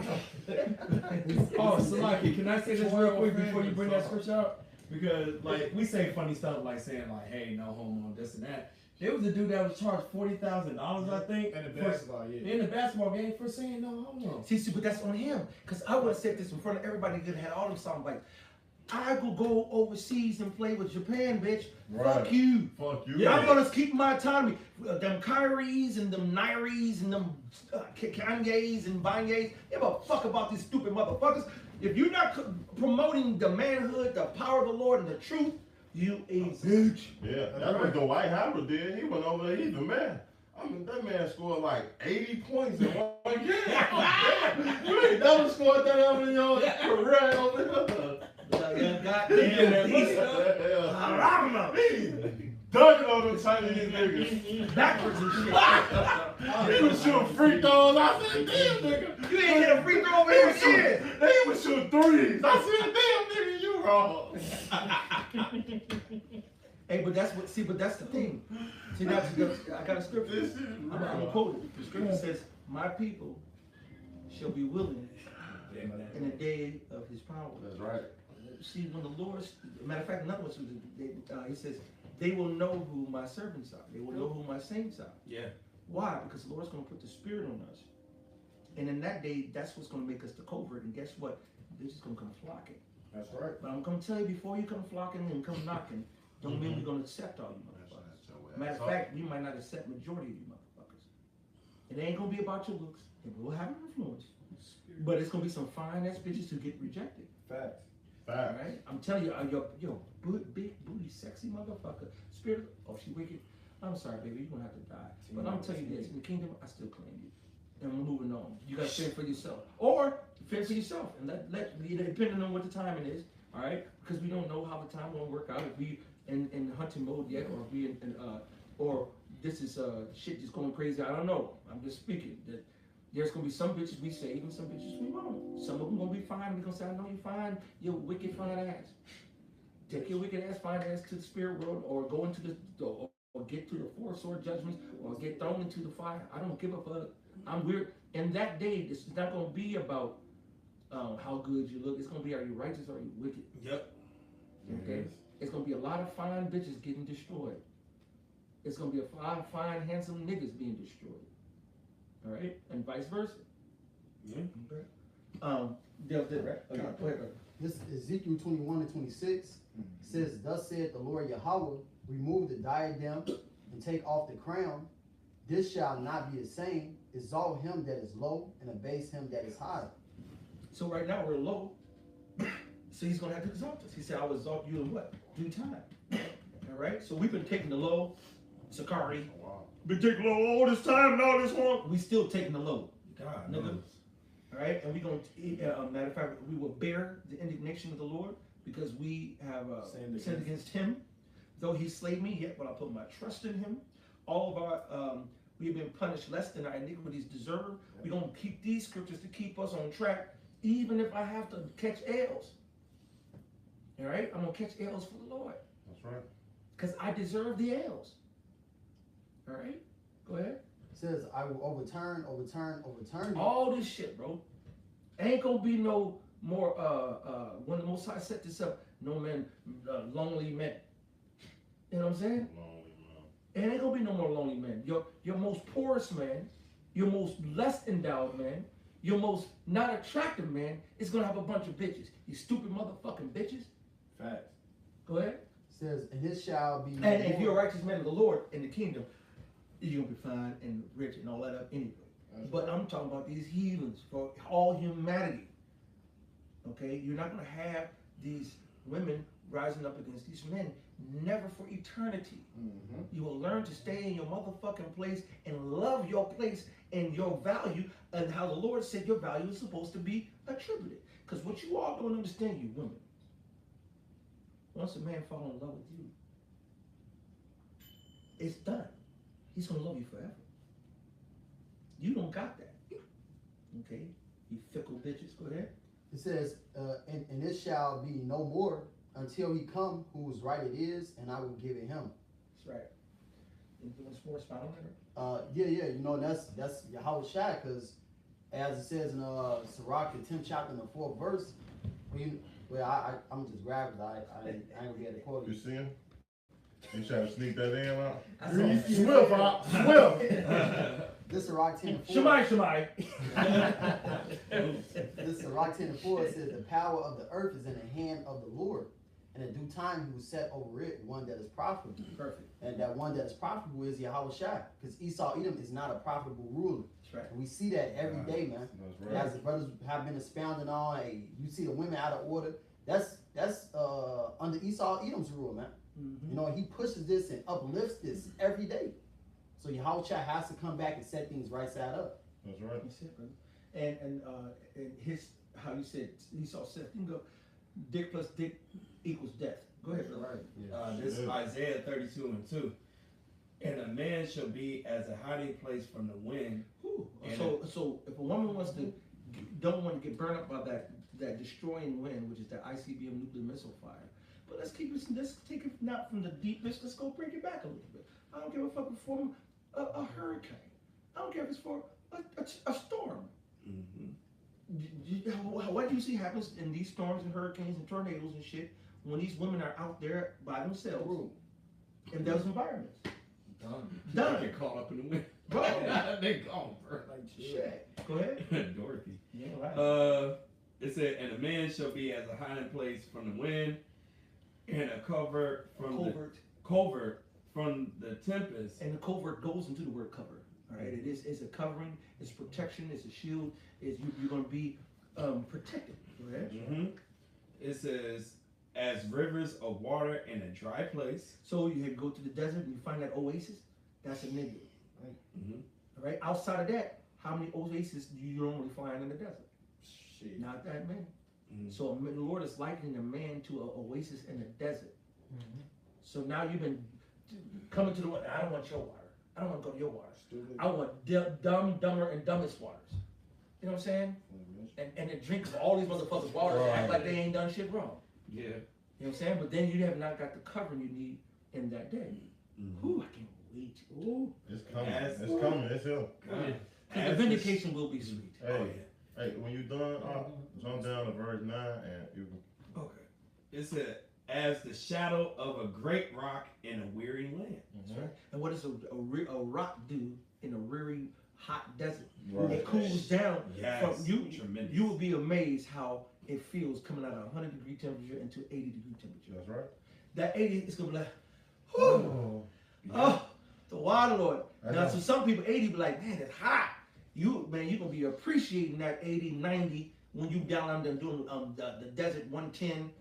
B: Salaki, can I say this real quick before you bring that scripture out? Because like we say funny stuff like saying like, hey, no homo, this and that. There was a dude that was charged $40,000, I think,
E: In the basketball, yeah.
B: in the basketball game for saying no homo.
A: See, but that's on him. Because I would have said this in front of everybody that had all them sound bites. I will go overseas and play with Japan, bitch.
D: Right.
A: Fuck you.
D: Fuck you.
A: Yeah, I'm gonna keep my autonomy. Them Kyries and them Nairis and them Kanye's and Banye's. Give a fuck about these stupid motherfuckers. If you're not promoting the manhood, the power of the Lord, and the truth, you a bitch.
D: Yeah, that's what Dwight Howard did. He went over there. He's the man. I mean, that man scored like 80 points in one game. You ain't never scored that ever in your career over
A: Goddamn beast up.
D: Dunking on them Chinese niggas.
A: Backwards and shit.
D: He was shooting free throws. I said, damn, nigga.
A: You ain't hit a free throw over here shit.
D: They was shooting threes. I said, damn, nigga, you wrong.
A: Hey, but that's what. See, but that's the thing. See, now I got a scripture. I'm gonna quote it. The scripture says, "My people shall be willing in the day of His power."
D: That's right.
A: See, when the Lord, matter of fact, another one, He says, "They will know who my servants are. They will know who my saints are."
B: Yeah.
A: Why? Because the Lord's going to put the Spirit on us, and in that day, that's what's going to make us the covert. And guess what? They're just going to come flocking.
D: That's right.
A: But I'm going to tell you, before you come flocking and come knocking, don't mean we're going to accept all you motherfuckers. Matter of fact, we might not accept majority of you motherfuckers. It ain't going to be about your looks. It will have an influence. But it's going to be some fine-ass bitches who get rejected.
E: Facts.
A: All right? I'm telling you, yo, big booty, sexy motherfucker. Spirit, oh, she wicked. I'm sorry, baby, you're going to have to die. But I'm telling you this, in the kingdom, I still claim you. And we're moving on. You got to fend for yourself. Or fend for yourself. And depending on what the timing is, all right? Because we don't know how the time will work out. If we in hunting mode yet, or if we or this is shit just going crazy. I don't know. I'm just speaking. That there's gonna be some bitches we save and some bitches we won't. Some of them gonna be fine. We're gonna say, I know you're fine. You're wicked fine ass. Take your wicked ass fine ass to the spirit world, or go into the or get to the four sword judgments, or get thrown into the fire. I don't give a fuck. I'm weird. And that day, this is not gonna be about how good you look. It's gonna be, are you righteous or are you wicked?
B: Yep.
A: Okay. It's gonna be a lot of fine bitches getting destroyed. It's gonna be a lot of fine, handsome niggas being destroyed. All right, and vice versa.
B: Yeah.
A: Okay. Dale did right. Okay, go ahead.
F: This Ezekiel 21 and 26 says, "Thus saith the Lord Yahweh, remove the diadem and take off the crown. This shall not be the same. Exalt him that is low and abase him that is high."
A: So right now we're low. So he's gonna have to exalt us. He said, "I will exalt you in what? Due time." All right. So we've been taking the low, Sakari.
D: Wow.
A: Been taking low all this time and all this long. We still taking the low.
B: God
A: Nigga.
B: knows.
A: All right, and we're going to, matter of fact, we will bear the indignation of the Lord because we have sinned against Him. Though He slayed me, yet will I put my trust in Him. All of our, we have been punished less than our iniquities deserve. We're going to keep these scriptures to keep us on track, even if I have to catch L's. All right, I'm going to catch L's for the Lord.
D: That's right.
A: Because I deserve the L's. All right, go ahead.
F: It says, "I will overturn you."
A: All this shit, bro. Ain't gonna be no more, when the Most High set this up, no man, lonely men. You know what I'm saying?
D: Lonely man.
A: It ain't gonna be no more lonely men. Your most poorest man, your most less endowed man, your most not attractive man is gonna have a bunch of bitches. You stupid motherfucking bitches.
E: Facts.
A: Go ahead.
F: It says, "And it shall be no
A: And if you're a
F: more."
A: righteous man of the Lord in the kingdom, you're gonna be fine and rich and all that up anyway. But I'm talking about these heathens for all humanity. Okay, you're not gonna have these women rising up against these men, never for eternity. You will learn to stay in your motherfucking place and love your place and your value, and how the Lord said your value is supposed to be attributed. Because what you all don't understand, you women, once a man falls in love with you, it's done. He's gonna love you forever. You don't got that. Okay? You fickle bitches. Go ahead.
F: It says, and it shall be no more until he come, whose right it is, and I will give it him.
A: That's right. You doing sports final there?
F: Yeah, you know, that's Yahweh Shai, because as it says in Sirach, the 10th chapter and the 4th verse, I'm just grabbing it. I ain't gonna be able to quote
D: You
F: it.
D: see him? You trying to sneak that in, huh?
A: Swift, Swift.
F: This Sirach 10 and 4.
A: Shemai.
F: This Sirach 10 and 4 says, "The power of the earth is in the hand of the Lord, and in due time he will set over it one that is profitable."
A: Perfect.
F: And that one that is profitable is Yahweh Shai, because Esau Edom is not a profitable ruler.
A: That's right.
F: And we see that every day, man.
D: That's
F: And
D: right.
F: as the brothers have been expounding on, hey, you see the women out of order. That's under Esau Edom's rule, man.
A: Mm-hmm.
F: You know, he pushes this and uplifts this every day. So Yahweh has to come back and set things right side up.
D: That's right.
A: That's it, brother. And his, how you said, he saw Seth, you can go, dick plus dick equals death. Go ahead, brother.
F: Right.
B: This is Isaiah 32:2. And a man shall be as a hiding place from the wind.
A: Ooh. So if a woman wants to, don't want to get burned up by that destroying wind, which is that ICBM nuclear missile fire, but let's take it not from the deepest, let's go bring it back a little bit. I don't give a fuck if it's for a hurricane. I don't care if it's for a storm. What do you see happens in these storms and hurricanes and tornadoes and shit when these women are out there by themselves in those environments? Done.
B: Get caught up in the wind.
A: Bro.
B: They gone, bro.
A: Like shit. Go ahead.
B: Dorothy.
A: Yeah, right.
B: It said, and a man shall be as a hiding place from the wind, and a covert from covert from the tempest.
A: And the covert goes into the word cover. All right, it's a covering, it's protection, it's a shield. You're going to be protected. Go ahead.
B: It says, as rivers of water in a dry place.
A: So you go to the desert and you find that oasis. That's a nigga. Right? All right. Outside of that, how many oases do you normally find in the desert?
E: Shit.
A: Not that many. So the Lord is likening a man to an oasis in the desert. So now you've been coming to the water. I don't want your water. I don't want to go to your water.
E: Stupid.
A: I want dumber, and dumbest waters. You know what I'm saying? And it drinks all these motherfuckers' water and act like they ain't done shit wrong.
B: Yeah.
A: You know what I'm saying? But then you have not got the covering you need in that day. Ooh, I can't wait. Ooh.
D: It's coming. It's coming. It's here.
A: The vindication will be sweet.
D: Hey, when you're done, jump down to verse 9 and you can.
B: Okay. It said, as the shadow of a great rock in a weary land.
A: That's right. And what does a rock do in a weary, hot desert?
D: Right.
A: It cools down.
B: Yes.
A: From you.
B: Tremendous.
A: You will be amazed how it feels coming out of 100-degree temperature into 80-degree temperature.
D: That's right.
A: That 80 is gonna be like, whew. Oh, the water, Lord. Now, so some people 80 be like, man, it's hot. You're gonna be appreciating that 80, 90 when you down there doing the desert 110,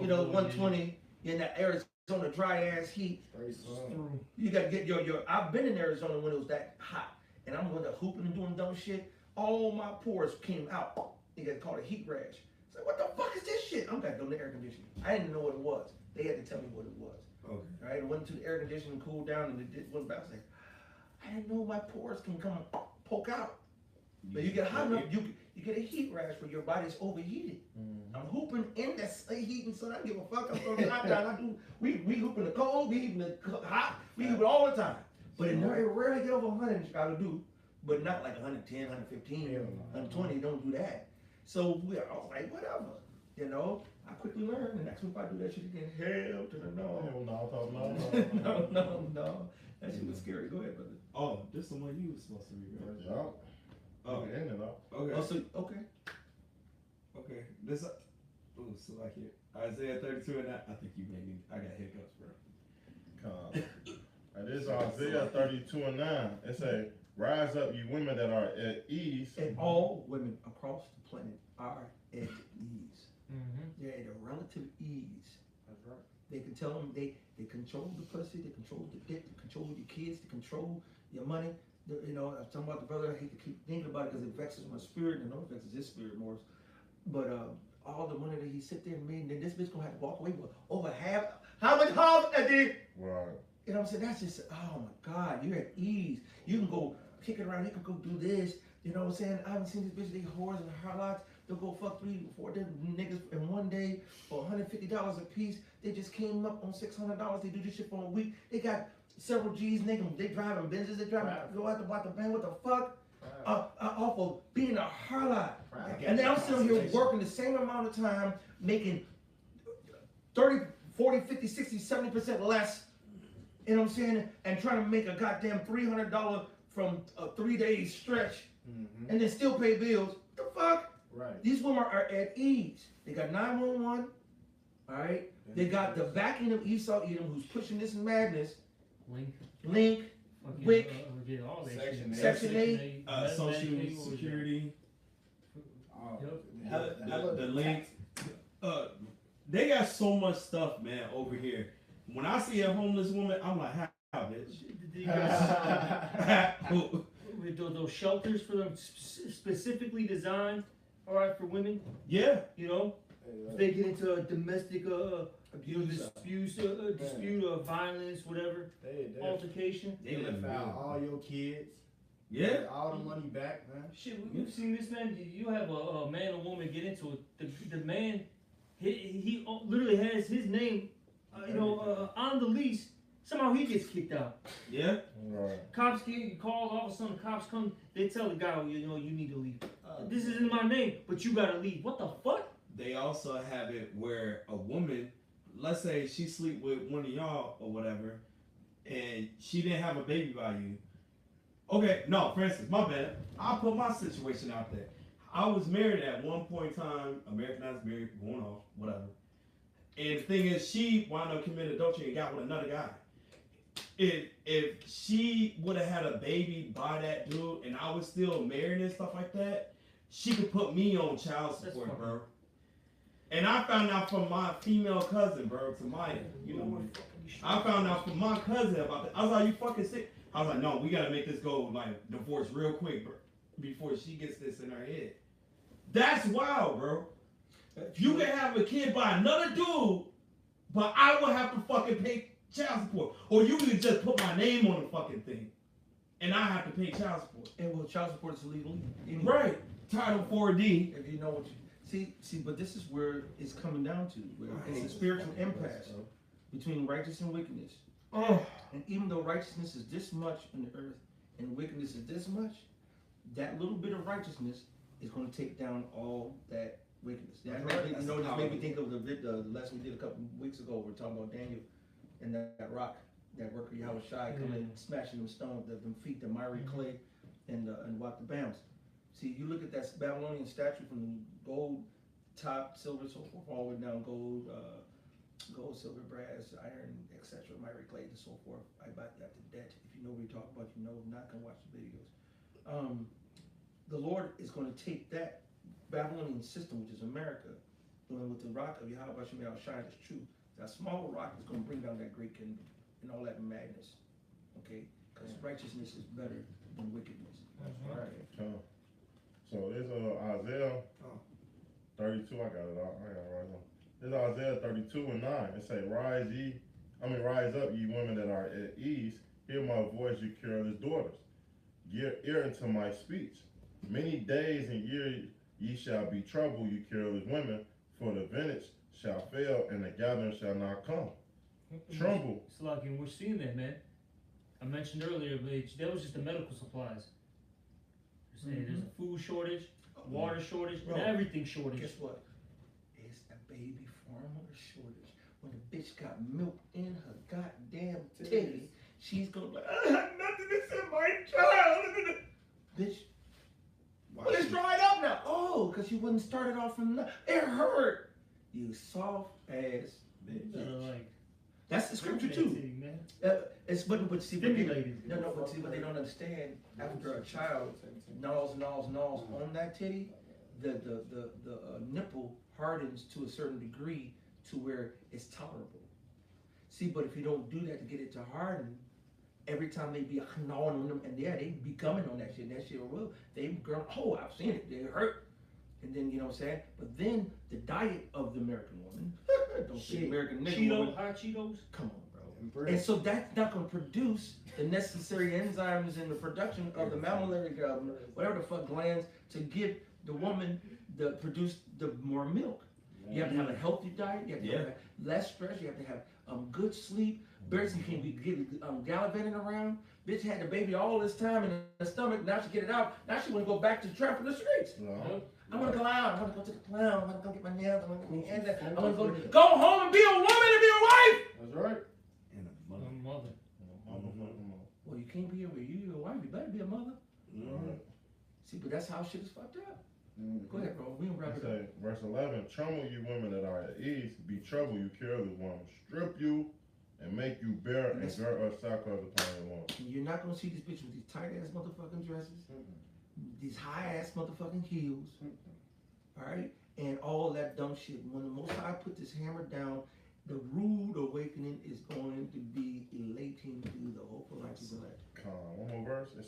A: you know, 120 in that Arizona dry ass heat. You gotta get your. I've been in Arizona when it was that hot, and I'm going to hooping and doing dumb shit. All my pores came out. They got called a heat rash. It's like, what the fuck is this shit? I'm back on the air conditioning. I didn't know what it was. They had to tell me what it was.
B: Okay.
A: Right? I went to the air conditioning, cooled down, and it went back. I was like, I didn't know my pores can come poke out. But you get hot enough, you get a heat rash where your body's overheated. I'm hooping in that heat, and so I don't give a fuck. I'm throwing hot down. We hoop in the cold, we hoop in the hot, we hoop it all the time. But it rarely get over 100 in Chicago, but not like 110, 115, 120. Don't do that. So I was like, whatever, you know. I quickly learned, and next time if I do that shit again, hell to the no. No. That shit was scary. Go ahead, brother.
B: Oh, this is the one you were supposed to read, right?
D: Yeah.
B: Oh, okay.
A: Oh, so, okay.
B: Okay. This. So like here, Isaiah 32 and I think you made me. I got hiccups, bro.
D: And this is Isaiah 32 and 9. It say, rise up, you women that are at ease.
A: And all women across the planet are at ease. They're at a relative ease.
E: That's right.
A: They can tell them they control the pussy, they control the dick, they control your kids, they control your money. You know, I'm talking about the brother. I hate to keep thinking about it because it vexes my spirit, and I know it vexes his spirit more. But all the money that he sit there and made, and then this bitch gonna have to walk away with over half. How much half that did?
D: Right.
A: You know what I'm saying? That's just, oh my God, you're at ease. You can go kick it around, you can go do this. You know what I'm saying? I haven't seen these bitches, they whores and harlots. They'll go fuck 3 or 4 different niggas in one day for $150 a piece. They just came up on $600. They do this shit for a week. They got several G's, nigga. They driving Benzes. They driving, go out the band. What the fuck? Off of being a harlot. And then I'm sitting here working the same amount of time, making 30, 40, 50, 60, 70% less. You know what I'm saying? And trying to make a goddamn $300 from a 3 day stretch, and then still pay bills. What the fuck?
E: Right.
A: These women are at ease. They got 911. All right. They got the backing of Esau Edom, who's pushing this madness. Link. Wick. Section 8.
B: Social Security. The link. They got so much stuff, man, over here. When I see a homeless woman, I'm like, bitch.
C: Did you guys with those shelters for them specifically designed, all right, for women?
B: Yeah.
C: You know, if they get into a domestic dispute or violence, whatever, altercation.
E: They live out all your kids.
B: Yeah.
E: Get all the money back, man.
C: Shit, we've seen this, man. You have a man or woman get into it. The man, he literally has his name, on the lease. Somehow he gets kicked out.
B: Yeah.
D: Right.
C: Cops get called. All of a sudden, the cops come. They tell the guy, you need to leave. This isn't my name, but you gotta leave. What the fuck?
B: They also have it where a woman, let's say she sleep with one of y'all or whatever, and she didn't have a baby by you. Okay, no, for instance, my bad. I'll put my situation out there. I was married at one point in time, Americanized married, going off, whatever. And the thing is, she wound up committing adultery and got with another guy. If she would have had a baby by that dude and I was still married and stuff like that, she could put me on child support, bro. And I found out from my female cousin, bro, Tamaya. You know, I found out from my cousin about that. I was like, you fucking sick? I was like, no, we gotta make this go like divorce real quick, bro, before she gets this in her head. That's wild, bro. You can have a kid by another dude, but I will have to fucking pay child support. Or you can just put my name on the fucking thing, and I have to pay child support.
A: And well, child support is illegal.
B: Right. Title 4D.
A: If you know what you see, but this is where it's coming down to. Where it's a spiritual impasse between righteousness and wickedness.
B: Oh.
A: And even though righteousness is this much in the earth and wickedness is this much, that little bit of righteousness is going to take down all that wickedness. That made me think of the lesson we did a couple weeks ago. We were talking about Daniel and that rock, that worker Yahweh Shai coming and smashing them stones, them feet, the miry clay, and what the bounds. See, you look at that Babylonian statue from the gold top, silver, so forth, all the way down gold, silver, brass, iron, etc., miry clay, and so forth. I bought that to debt. If you know what you're talking about, you know. If not, can watch the videos. The Lord is going to take that Babylonian system, which is America, and with the rock of Yahweh Hashem Shine is true. That small rock is going to bring down that great kingdom and all that madness. Okay? Because righteousness is better than wickedness.
C: That's
A: right.
D: So there's Isaiah 32. I got it all. I got it right now. There's Isaiah 32:9. It say, rise up, ye women that are at ease. Hear my voice, you careless daughters. Give ear unto my speech. Many days and years ye shall be troubled, you careless women, for the vintage shall fail and the gathering shall not come. Tremble.
C: It's like, and we're seeing that, man. I mentioned earlier, but that was just the medical supplies. There's a food shortage, water shortage, and everything shortage.
A: Guess what? It's a baby formula shortage. When the bitch got milk in her goddamn titty, she's gonna be like, I have nothing to send my child. Bitch, well, it's dried up now. Oh, because you wouldn't start it off from nothing. It hurt. You soft ass bitch. That's the scripture too. It's but see, but they don't understand. After a child gnaws on that titty, the nipple hardens to a certain degree to where it's tolerable. See, but if you don't do that to get it to harden, every time they be gnawing on them, and they be gumming on that shit. That shit will. They girl, oh, I've seen it. They hurt. And then, you know what I'm saying? But then the diet of the American woman, don't say American nigga woman.
C: Hot Cheetos?
A: Come on, bro. And so that's not going to produce the necessary enzymes in the production of the mammillary, whatever the fuck glands, to give the woman produce the more milk. You have to have a healthy diet. You have to have less stress. You have to have good sleep. Birds can't be gallivanting around. Bitch had the baby all this time in her stomach. Now she get it out. Now she want to go back to the trap in the streets. I want to go out. I want to go to the clown. I want to go get my nails. I want to get my hands. I want to go home and be a woman and be a wife.
E: That's right.
B: And
C: a mother.
A: Well, you can't be a wife. You better be a mother. See, but that's how shit is fucked up. Go ahead, bro. We can wrap it up.
D: Verse 11, tremble you women that are at ease, be troubled you careless woman, strip you and make you bare and girt a sackcloth upon your woman.
A: You're not gonna see this bitch with these tight ass motherfucking dresses, these high ass motherfucking heels, all right, and all that dumb shit. When the Most High put this hammer down, the rude awakening is going to be elating through the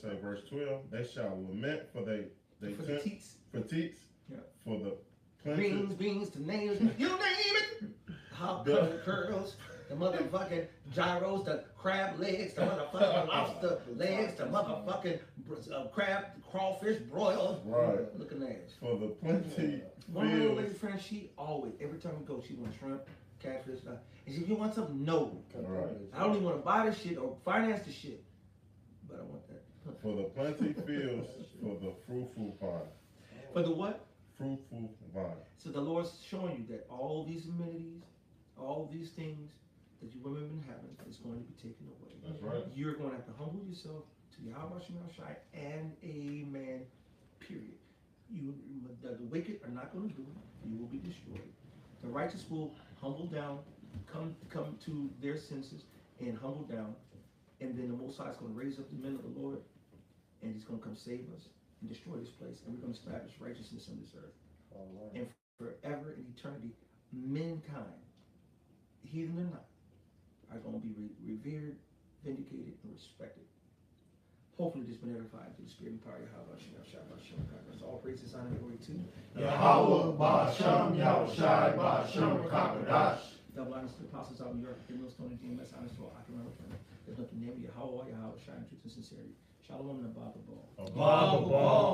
D: say verse 12, they shall lament for they
A: For the teats.
D: for teats,
A: Yeah.
D: for the plenty.
A: Beans, tomatoes, you name it. Hot curls, the motherfucking gyros, the crab legs, the motherfucking lobster legs, the motherfucking crab, crawfish broiled.
D: Right.
A: Looking at
D: For the plenty
A: one little lady
D: fields.
A: friend, she always, every time we go, she wants shrimp, catfish, and she, you want something? No.
D: Right.
A: I don't even want to buy this shit or finance this shit, but I want that.
D: For the plenty fields, for the fruitful vine.
A: For the what?
D: Fruitful vine.
A: So the Lord's showing you that all these amenities, all these things that you women have been having is going to be taken away.
D: That's right.
A: You're going to have to humble yourself to Yahweh Shema Shai and Amen. Period. The wicked are not going to do it. You will be destroyed. The righteous will humble down, come to their senses and humble down, and then the Most High is going to raise up the men of the Lord, and He's going to come save us and destroy this place, and we're going to establish righteousness on this earth. And forever in eternity, mankind, heathen or not, are going to be revered, vindicated, and respected. Hopefully this been edified through the spirit and power of Yahweh Shem Shabbat Shem Kakras. All praises, honor, and glory to
B: Yahweh Ba'Shem Yahushai Ba'Shem Kakadash.
A: double honors to the apostles of New York, the millstone and DMS, honors to all Akim There's nothing named Yahweh, Yahweh Shai, in truth and sincerity. Shalom and Abba Ball.
B: Abba Ball.